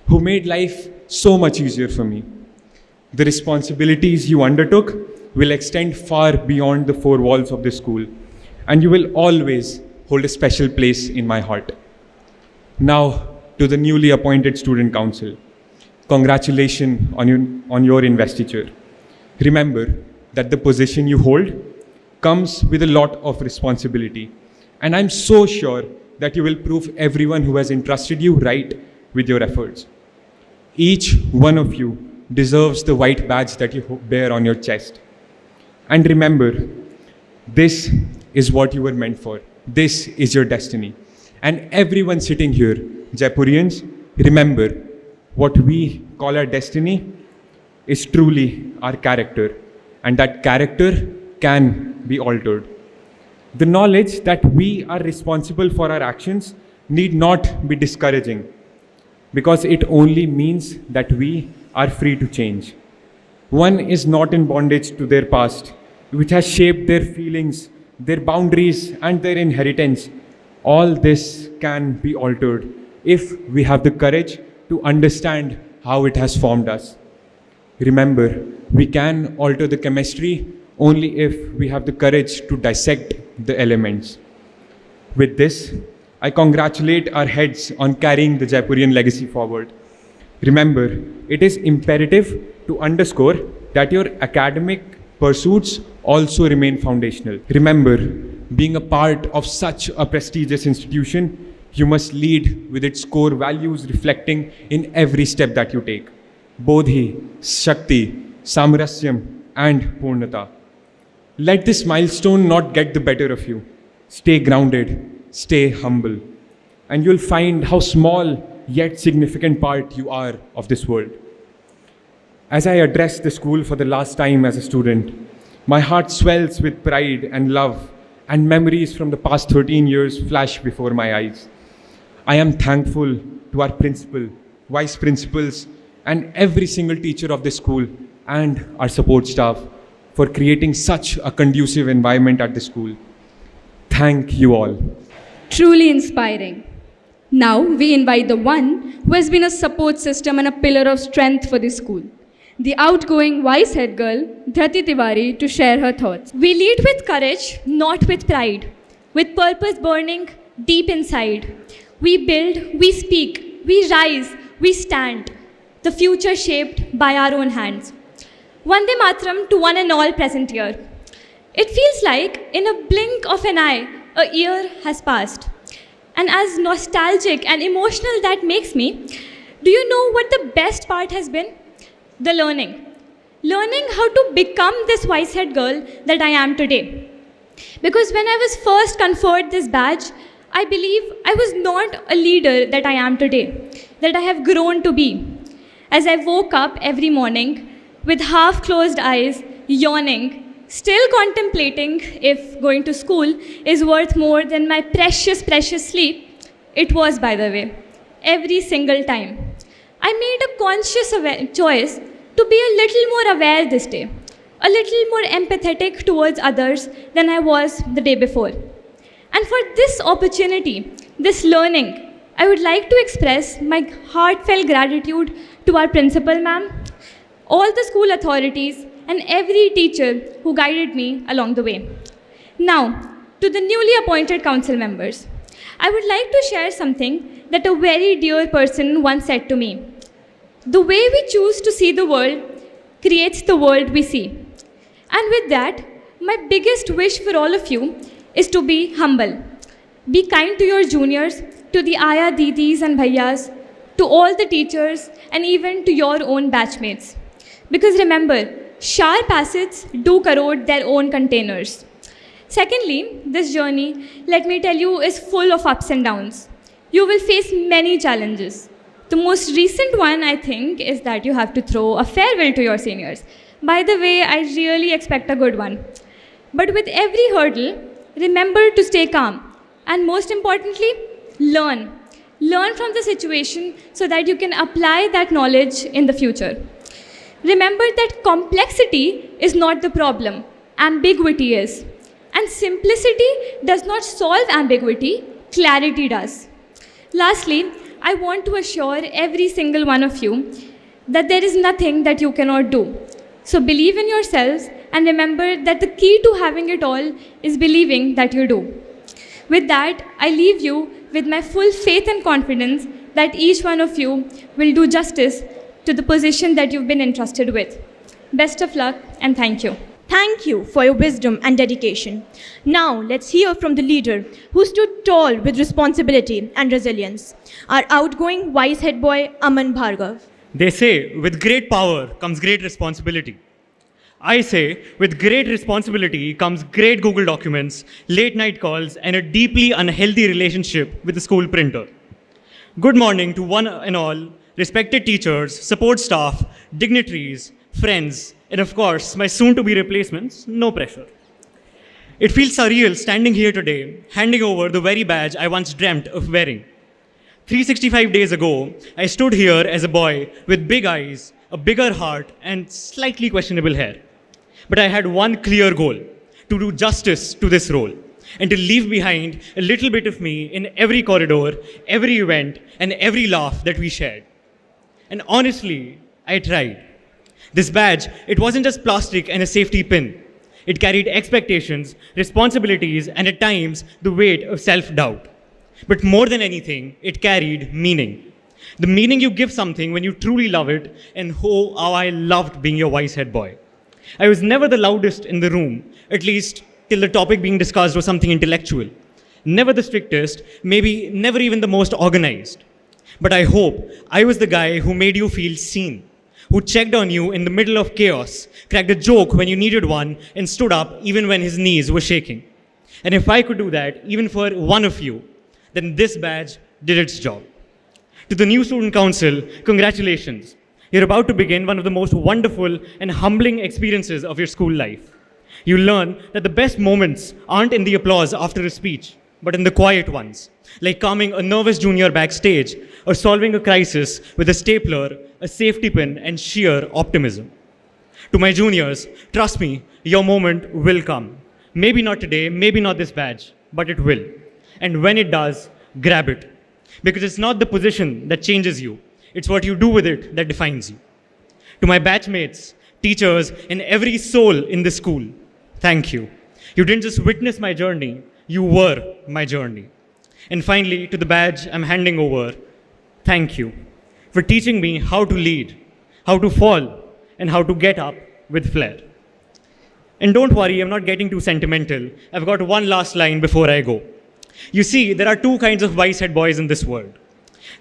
who made life so much easier for me. The responsibilities you undertook will extend far beyond the four walls of this school, and you will always hold a special place in my heart. Now, to the newly appointed student council, congratulations on your investiture. Remember that the position you hold comes with a lot of responsibility, and I'm so sure that you will prove everyone who has entrusted you right with your efforts. Each one of you deserves the white badge that you bear on your chest. And remember, this is what you were meant for. This is your destiny. And everyone sitting here, Jaipurians, remember, what we call our destiny is truly our character. And that character can be altered. The knowledge that we are responsible for our actions need not be discouraging, because it only means that we are free to change. One is not in bondage to their past, which has shaped their feelings, their boundaries, and their inheritance. All this can be altered if we have the courage to understand how it has formed us. Remember, we can alter the chemistry only if we have the courage to dissect the elements. With this, I congratulate our heads on carrying the Jaipurian legacy forward. Remember, it is imperative to underscore that your academic pursuits also remain foundational. Remember, being a part of such a prestigious institution, you must lead with its core values reflecting in every step that you take. Bodhi, Shakti, Samrasyam, and Purnata. Let this milestone not get the better of you. Stay grounded. Stay humble, and you'll find how small yet significant part you are of this world. As I address the school for the last time as a student, my heart swells with pride and love, and memories from the past 13 years flash before my eyes. I am thankful to our principal, vice principals, and every single teacher of this school and our support staff for creating such a conducive environment at the school. Thank you all. Truly inspiring. Now we invite the one who has been a support system and a pillar of strength for this school, the outgoing vice head girl, Dhrati Tiwari, to share her thoughts. We lead with courage, not with pride, with purpose burning deep inside. We build, we speak, we rise, we stand. The future shaped by our own hands. Vande Mataram to one and all present here. It feels like in a blink of an eye, a year has passed. And as nostalgic and emotional that makes me, do you know what the best part has been? The learning. Learning how to become this wise head girl that I am today. Because when I was first conferred this badge, I believe I was not a leader that I am today, that I have grown to be. As I woke up every morning with half-closed eyes, yawning, Still contemplating if going to school is worth more than my precious, precious sleep. It was, by the way, every single time. I made a conscious choice to be a little more aware this day, a little more empathetic towards others than I was the day before. And for this opportunity, this learning, I would like to express my heartfelt gratitude to our principal ma'am, all the school authorities, and every teacher who guided me along the way. Now, to the newly appointed council members, I would like to share something that a very dear person once said to me. The way we choose to see the world creates the world we see. And with that, my biggest wish for all of you is to be humble. Be kind to your juniors, to the Aya Didis and Bhaiyas, to all the teachers, and even to your own batchmates. Because remember, sharp acids do corrode their own containers. Secondly, this journey, let me tell you, is full of ups and downs. You will face many challenges. The most recent one, I think, is that you have to throw a farewell to your seniors. By the way, I really expect a good one. But with every hurdle, remember to stay calm. And most importantly, learn. Learn from the situation so that you can apply that knowledge in the future. Remember that complexity is not the problem. Ambiguity is. And simplicity does not solve ambiguity, clarity does. Lastly, I want to assure every single one of you that there is nothing that you cannot do. So believe in yourselves and remember that the key to having it all is believing that you do. With that, I leave you with my full faith and confidence that each one of you will do justice to the position that you've been entrusted with. Best of luck and thank you. Thank you for your wisdom and dedication. Now, let's hear from the leader who stood tall with responsibility and resilience, our outgoing wise head boy, Aman Bhargav. They say, with great power comes great responsibility. I say, with great responsibility comes great Google Documents, late night calls, and a deeply unhealthy relationship with the school printer. Good morning to one and all, respected teachers, support staff, dignitaries, friends, and of course, my soon-to-be replacements, no pressure. It feels surreal standing here today, handing over the very badge I once dreamt of wearing. 365 days ago, I stood here as a boy with big eyes, a bigger heart, and slightly questionable hair. But I had one clear goal, to do justice to this role, and to leave behind a little bit of me in every corridor, every event, and every laugh that we shared. And honestly, I tried. This badge, it wasn't just plastic and a safety pin. It carried expectations, responsibilities, and at times, the weight of self-doubt. But more than anything, it carried meaning. The meaning you give something when you truly love it, and oh, how I loved being your wise head boy. I was never the loudest in the room, at least till the topic being discussed was something intellectual. Never the strictest, maybe never even the most organized. But I hope I was the guy who made you feel seen, who checked on you in the middle of chaos, cracked a joke when you needed one, and stood up even when his knees were shaking. And if I could do that, even for one of you, then this badge did its job. To the new student council, congratulations. You're about to begin one of the most wonderful and humbling experiences of your school life. You learn that the best moments aren't in the applause after a speech, but in the quiet ones, like calming a nervous junior backstage or solving a crisis with a stapler, a safety pin, and sheer optimism. To my juniors, trust me, your moment will come. Maybe not today, maybe not this badge, but it will. And when it does, grab it. Because it's not the position that changes you, it's what you do with it that defines you. To my batchmates, teachers, and every soul in this school, thank you. You didn't just witness my journey, you were my journey. And finally, to the badge I'm handing over, thank you for teaching me how to lead, how to fall, and how to get up with flair. And don't worry, I'm not getting too sentimental. I've got one last line before I go. You see, there are two kinds of wise head boys in this world.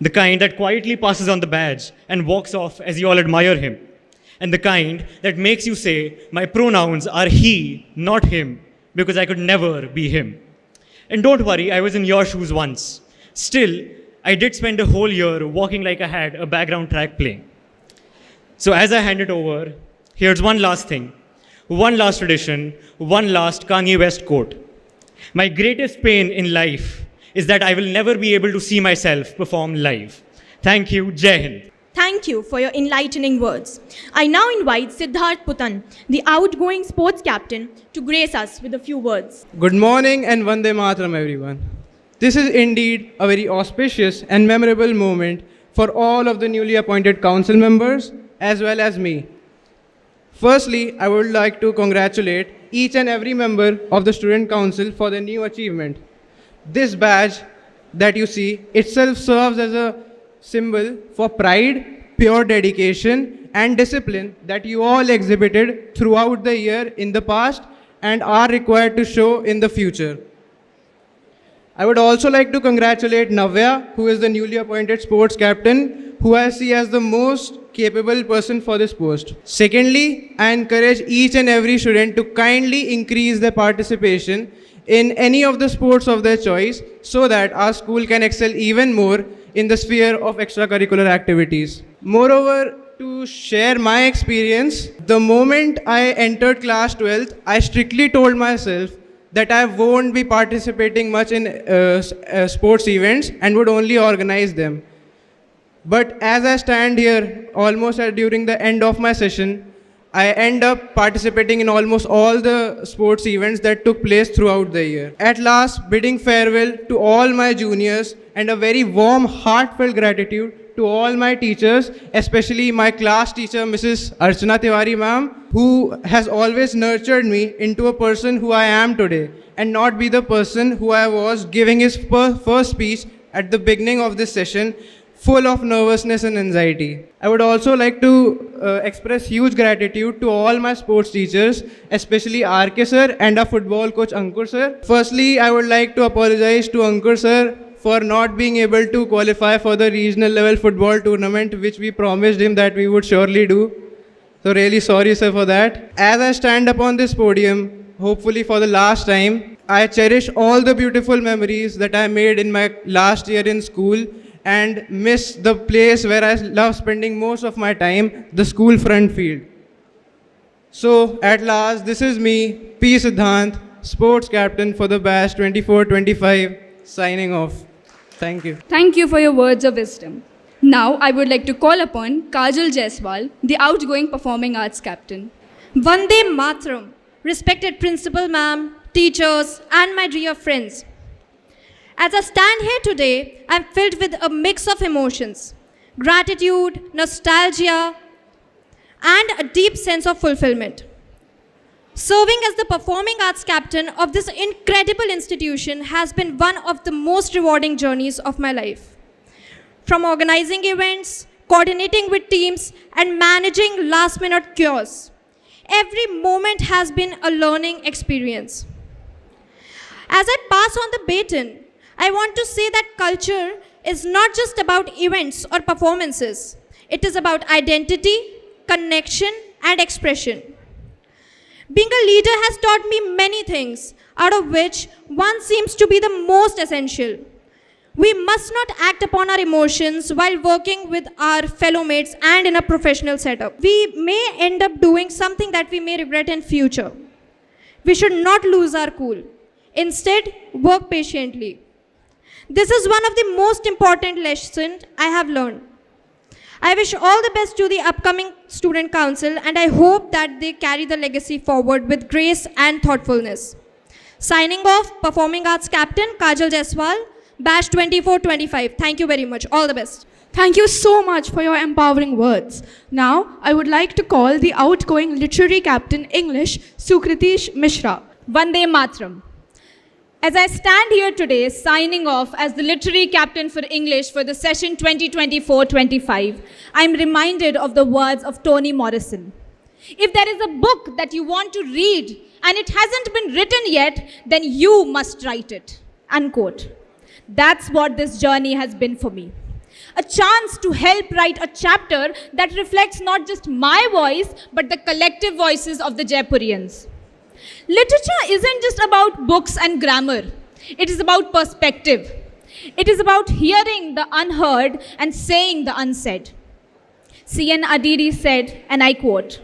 The kind that quietly passes on the badge and walks off as you all admire him. And the kind that makes you say, my pronouns are he, not him, because I could never be him. And don't worry, I was in your shoes once. Still, I did spend a whole year walking like I had a background track playing. So as I hand it over, here's one last thing. one last tradition, one last Kanye West quote. My greatest pain in life is that I will never be able to see myself perform live. Thank you. Jai Hind. Thank you for your enlightening words. I now invite Siddharth Putan, the outgoing sports captain, to grace us with a few words. Good morning and Vande Mataram, everyone. This is indeed a very auspicious and memorable moment for all of the newly appointed council members as well as me. Firstly, I would like to congratulate each and every member of the student council for their new achievement. This badge that you see itself serves as a symbol for pride, pure dedication, and discipline that you all exhibited throughout the year in the past and are required to show in the future. I would also like to congratulate Navya, who is the newly appointed sports captain, who I see as the most capable person for this post. Secondly, I encourage each and every student to kindly increase their participation in any of the sports of their choice so that our school can excel even more in the sphere of extracurricular activities. Moreover, to share my experience, the moment I entered class 12th, I strictly told myself that I won't be participating much in sports events and would only organize them. But as I stand here, almost during the end of my session, I end up participating in almost all the sports events that took place throughout the year. At last, bidding farewell to all my juniors and a very warm, heartfelt gratitude to all my teachers, especially my class teacher, Mrs. Archana Tiwari ma'am, who has always nurtured me into a person who I am today and not be the person who I was giving his first speech at the beginning of this session, full of nervousness and anxiety. I would also like to express huge gratitude to all my sports teachers, especially RK sir and our football coach Ankur sir. Firstly, I would like to apologize to Ankur sir for not being able to qualify for the regional level football tournament, which we promised him that we would surely do. So really sorry sir for that. As I stand upon this podium, hopefully for the last time, I cherish all the beautiful memories that I made in my last year in school and miss the place where I love spending most of my time, the school front field. So at last, this is me, P. Siddhant, sports captain for the batch 24-25, signing off. Thank you. Thank you for your words of wisdom. Now I would like to call upon Kajal Jaiswal, the outgoing performing arts captain. Vande Mataram, respected principal ma'am, teachers, and my dear friends. As I stand here today, I'm filled with a mix of emotions, gratitude, nostalgia, and a deep sense of fulfillment. Serving as the performing arts captain of this incredible institution has been one of the most rewarding journeys of my life. From organizing events, coordinating with teams, and managing last-minute cures, every moment has been a learning experience. As I pass on the baton, I want to say that culture is not just about events or performances. It is about identity, connection, and expression. Being a leader has taught me many things, out of which one seems to be the most essential. We must not act upon our emotions while working with our fellow mates and in a professional setup. We may end up doing something that we may regret in future. We should not lose our cool. Instead, work patiently. This is one of the most important lessons I have learned. I wish all the best to the upcoming student council and I hope that they carry the legacy forward with grace and thoughtfulness. Signing off, Performing Arts Captain Kajal Jaiswal, Batch 24-25. Thank you very much. All the best. Thank you so much for your empowering words. Now, I would like to call the outgoing literary captain English, Sukritish Mishra. Vande Mataram. As I stand here today, signing off as the literary captain for English for the session 2024-25, I'm reminded of the words of Toni Morrison. If there is a book that you want to read and it hasn't been written yet, then you must write it. Unquote. That's what this journey has been for me. A chance to help write a chapter that reflects not just my voice, but the collective voices of the Jaipurians. Literature isn't just about books and grammar. It is about perspective. It is about hearing the unheard and saying the unsaid. C.N. Adiri said, and I quote,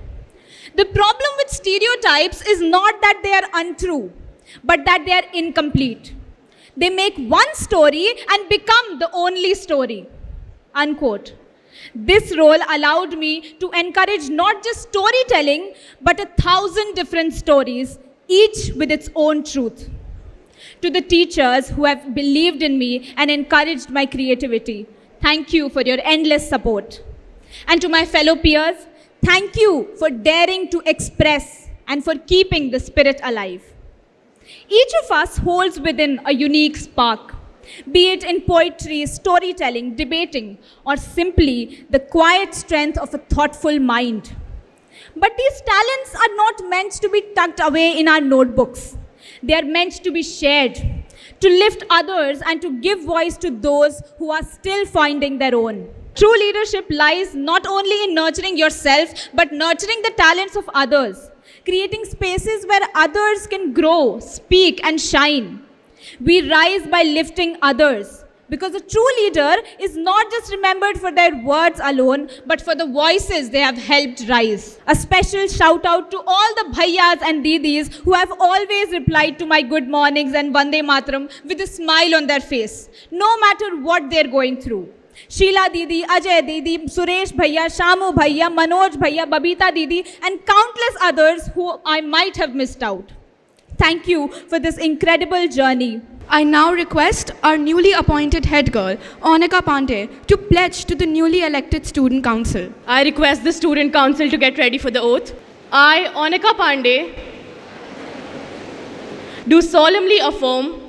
The problem with stereotypes is not that they are untrue, but that they are incomplete. They make one story and become the only story. Unquote. This role allowed me to encourage not just storytelling, but 1,000 different stories, each with its own truth. To the teachers who have believed in me and encouraged my creativity, thank you for your endless support. And to my fellow peers, thank you for daring to express and for keeping the spirit alive. Each of us holds within a unique spark, be it in poetry, storytelling, debating, or simply the quiet strength of a thoughtful mind. But these talents are not meant to be tucked away in our notebooks. They are meant to be shared, to lift others and to give voice to those who are still finding their own. True leadership lies not only in nurturing yourself, but nurturing the talents of others, creating spaces where others can grow, speak, and shine. We rise by lifting others, because a true leader is not just remembered for their words alone, but for the voices they have helped rise. A special shout out to all the bhaiyas and didis who have always replied to my good mornings and Vande Mataram with a smile on their face, no matter what they're going through. Sheila Didi, Ajay Didi, Suresh Bhaiya, Shamu Bhaiya, Manoj Bhaiya, Babita Didi, and countless others who I might have missed out. Thank you for this incredible journey. I now request our newly appointed head girl, Ounika Pandey, to pledge to the newly elected student council. I request the student council to get ready for the oath. I, Ounika Pandey, do solemnly affirm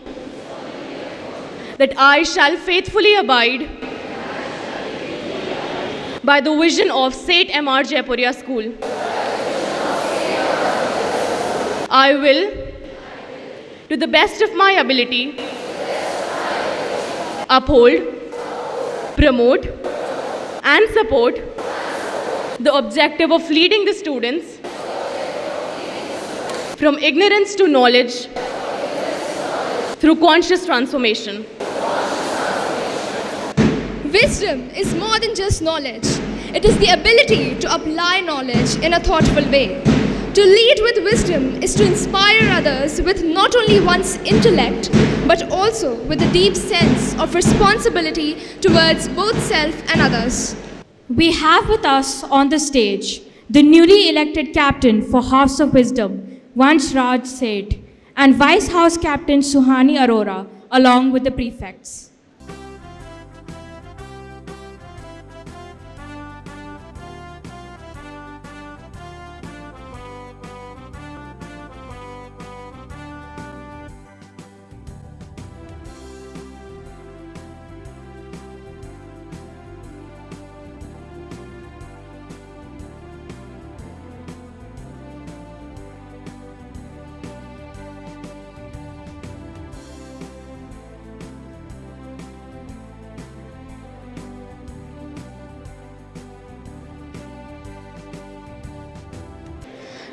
that I shall faithfully abide by the vision of Seth M.R. Jaipuria School. I will, to the best of my ability, uphold, promote, and support the objective of leading the students from ignorance to knowledge through conscious transformation. Wisdom is more than just knowledge. It is the ability to apply knowledge in a thoughtful way. To lead with wisdom is to inspire others with not only one's intellect, but also with a deep sense of responsibility towards both self and others. We have with us on the stage the newly elected captain for House of Wisdom, Vansh Raj Seth, and Vice House Captain Suhani Arora, along with the prefects.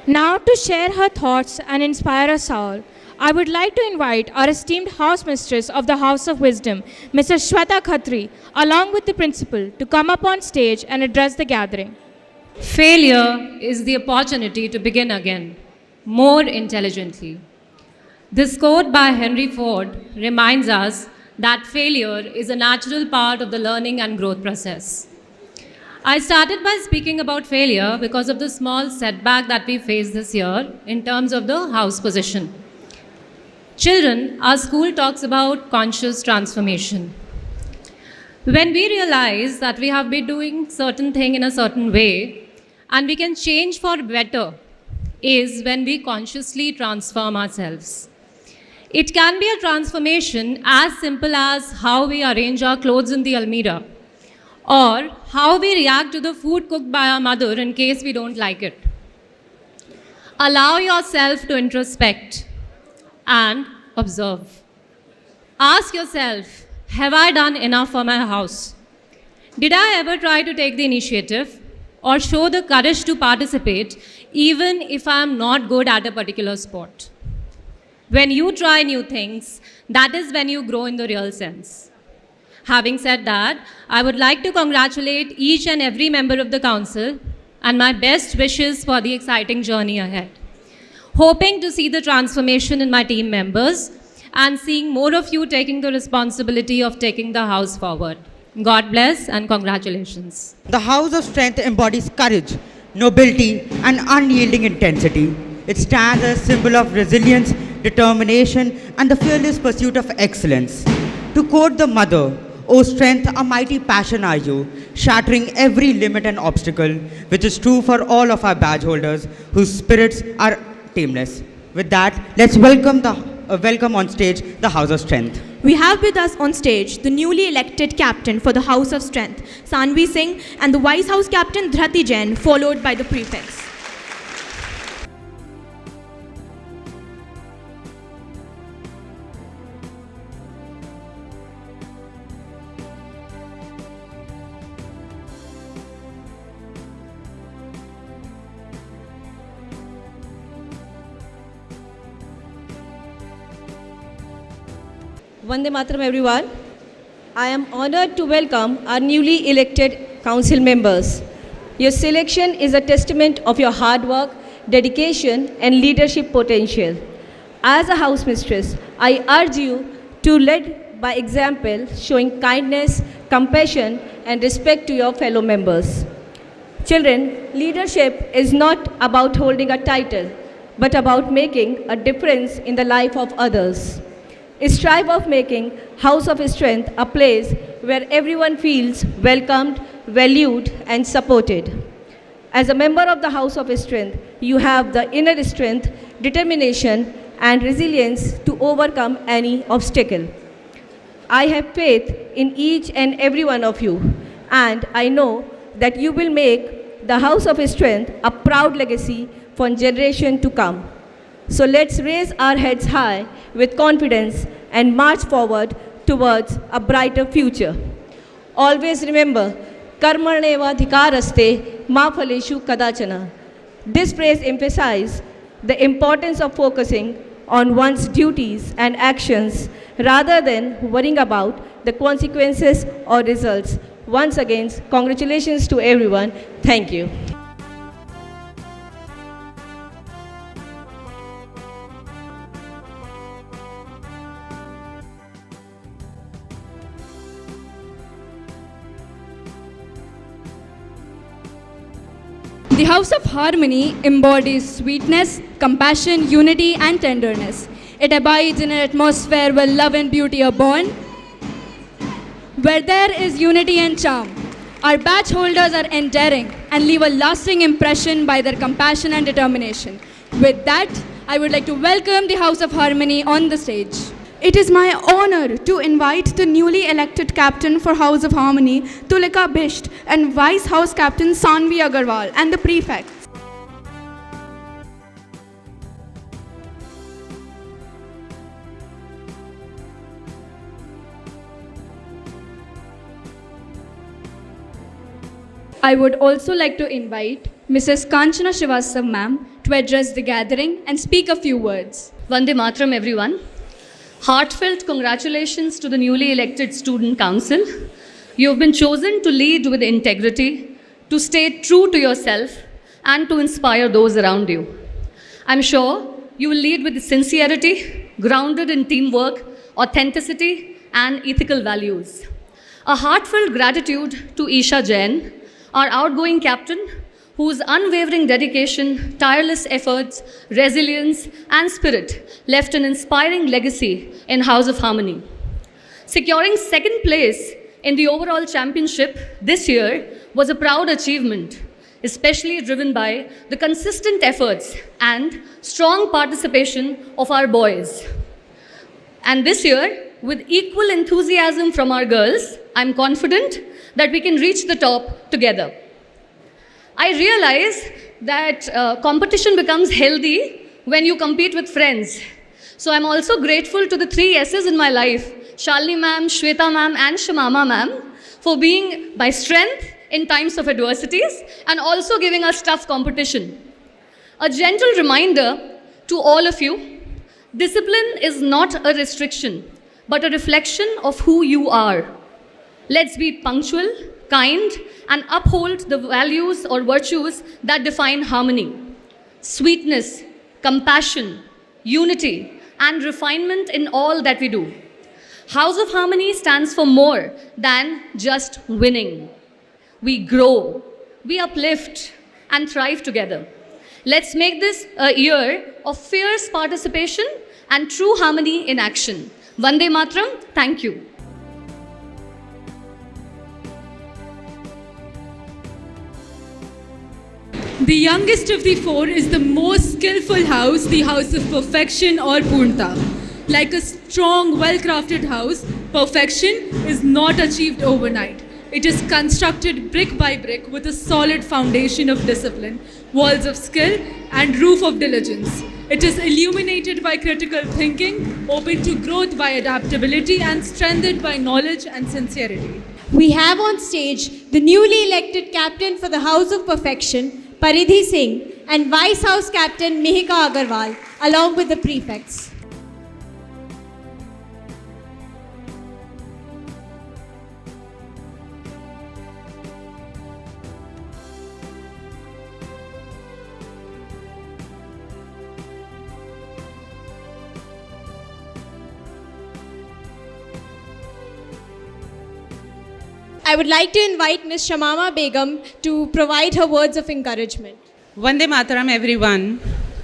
Now, to share her thoughts and inspire us all, I would like to invite our esteemed house mistress of the House of Wisdom, Mrs. Shweta Khatri, along with the principal, to come up on stage and address the gathering. Failure is the opportunity to begin again, more intelligently. This quote by Henry Ford reminds us that failure is a natural part of the learning and growth process. I started by speaking about failure because of the small setback that we faced this year in terms of the house position. Children, our school talks about conscious transformation. When we realize that we have been doing certain thing in a certain way and we can change for better is when we consciously transform ourselves. It can be a transformation as simple as how we arrange our clothes in the almirah, or how we react to the food cooked by our mother in case we don't like it. Allow yourself to introspect and observe. Ask yourself, have I done enough for my house? Did I ever try to take the initiative or show the courage to participate even if I am not good at a particular sport? When you try new things, that is when you grow in the real sense. Having said that, I would like to congratulate each and every member of the council and my best wishes for the exciting journey ahead. Hoping to see the transformation in my team members and seeing more of you taking the responsibility of taking the house forward. God bless and congratulations. The House of Strength embodies courage, nobility, and unyielding intensity. It stands as a symbol of resilience, determination, and the fearless pursuit of excellence. To quote the mother, "O strength, a mighty passion are you, shattering every limit and obstacle," which is true for all of our badge holders whose spirits are tameless. With that, let's welcome on stage the House of Strength. We have with us on stage the newly elected captain for the House of Strength, Sanvi Singh, and the Vice House Captain, Dhrati Jain, followed by the prefects. Vande Mataram, everyone. I am honored to welcome our newly elected council members. Your selection is a testament of your hard work, dedication, and leadership potential. As a house mistress, I urge you to lead by example, showing kindness, compassion, and respect to your fellow members. Children, leadership is not about holding a title, but about making a difference in the life of others. Strive of making House of Strength a place where everyone feels welcomed, valued, and supported. As a member of the House of Strength, you have the inner strength, determination, and resilience to overcome any obstacle. I have faith in each and every one of you, and I know that you will make the House of Strength a proud legacy for generations to come. So let's raise our heads high with confidence and march forward towards a brighter future. Always remember, karmarneva dhikaraste ma phaleshu kadachana. This phrase emphasizes the importance of focusing on one's duties and actions rather than worrying about the consequences or results. Once again, congratulations to everyone. Thank you. The House of Harmony embodies sweetness, compassion, unity, and tenderness. It abides in an atmosphere where love and beauty are born, where there is unity and charm. Our badge holders are endearing and leave a lasting impression by their compassion and determination. With that, I would like to welcome the House of Harmony on the stage. It is my honor to invite the newly elected captain for House of Harmony, Tulika Bisht, and Vice House Captain Sanvi Agarwal, and the prefects. I would also like to invite Mrs. Kanchana Srivastav ma'am to address the gathering and speak a few words. Vande Mataram, everyone. Heartfelt congratulations to the newly elected Student Council. You have been chosen to lead with integrity, to stay true to yourself, and to inspire those around you. I'm sure you will lead with sincerity, grounded in teamwork, authenticity, and ethical values. A heartfelt gratitude to Isha Jain, our outgoing captain, whose unwavering dedication, tireless efforts, resilience, and spirit left an inspiring legacy in House of Harmony. Securing second place in the overall championship this year was a proud achievement, especially driven by the consistent efforts and strong participation of our boys. And this year, with equal enthusiasm from our girls, I'm confident that we can reach the top together. I realize that competition becomes healthy when you compete with friends. So I'm also grateful to the 3 S's in my life, Shalini ma'am, Shweta ma'am, and Shamama ma'am, for being my strength in times of adversities and also giving us tough competition. A gentle reminder to all of you, discipline is not a restriction, but a reflection of who you are. Let's be punctual, kind, and uphold the values or virtues that define harmony, sweetness, compassion, unity, and refinement in all that we do. House of Harmony stands for more than just winning. We grow, we uplift, and thrive together. Let's make this a year of fierce participation and true harmony in action. Vande Matram, thank you. The youngest of the four is the most skillful house, the house of perfection or Purnta. Like a strong, well-crafted house, perfection is not achieved overnight. It is constructed brick by brick with a solid foundation of discipline, walls of skill, and roof of diligence. It is illuminated by critical thinking, open to growth by adaptability, and strengthened by knowledge and sincerity. We have on stage the newly elected captain for the House of Perfection, Paridhi Singh, and Vice House Captain Mihika Agarwal, along with the prefects. I would like to invite Ms. Shamama Begum to provide her words of encouragement. Vande Mataram, everyone.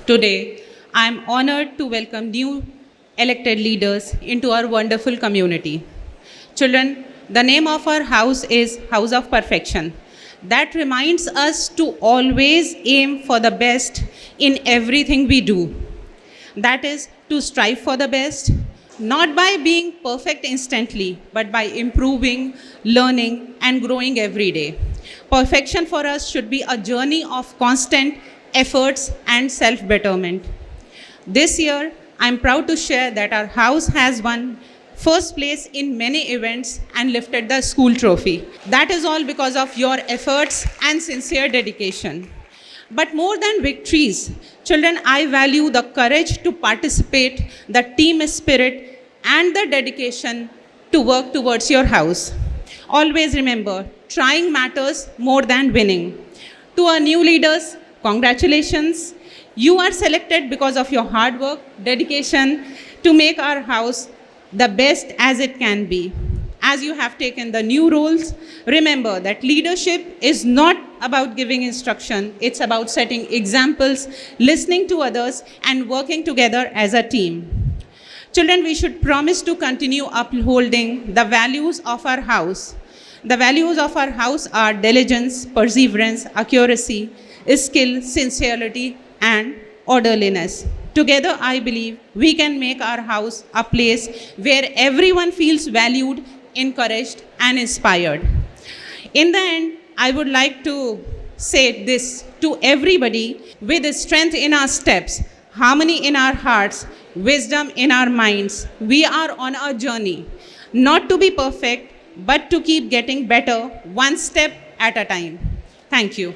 Today, I am honored to welcome new elected leaders into our wonderful community. Children, the name of our house is House of Perfection. That reminds us to always aim for the best in everything we do. That is to strive for the best, not by being perfect instantly, but by improving, learning, and growing every day. Perfection for us should be a journey of constant efforts and self-betterment. This year, I'm proud to share that our house has won first place in many events and lifted the school trophy. That is all because of your efforts and sincere dedication. But more than victories, children, I value the courage to participate, the team spirit, and the dedication to work towards your house. Always remember, trying matters more than winning. To our new leaders, congratulations. You are selected because of your hard work, dedication to make our house the best as it can be. As you have taken the new roles, remember that leadership is not about giving instruction, it's about setting examples, listening to others, and working together as a team. Children, we should promise to continue upholding the values of our house. The values of our house are diligence, perseverance, accuracy, skill, sincerity, and orderliness. Together, I believe we can make our house a place where everyone feels valued, encouraged, and inspired. In the end, I would like to say this to everybody: with strength in our steps, harmony in our hearts, wisdom in our minds, we are on a journey, not to be perfect, but to keep getting better one step at a time. Thank you.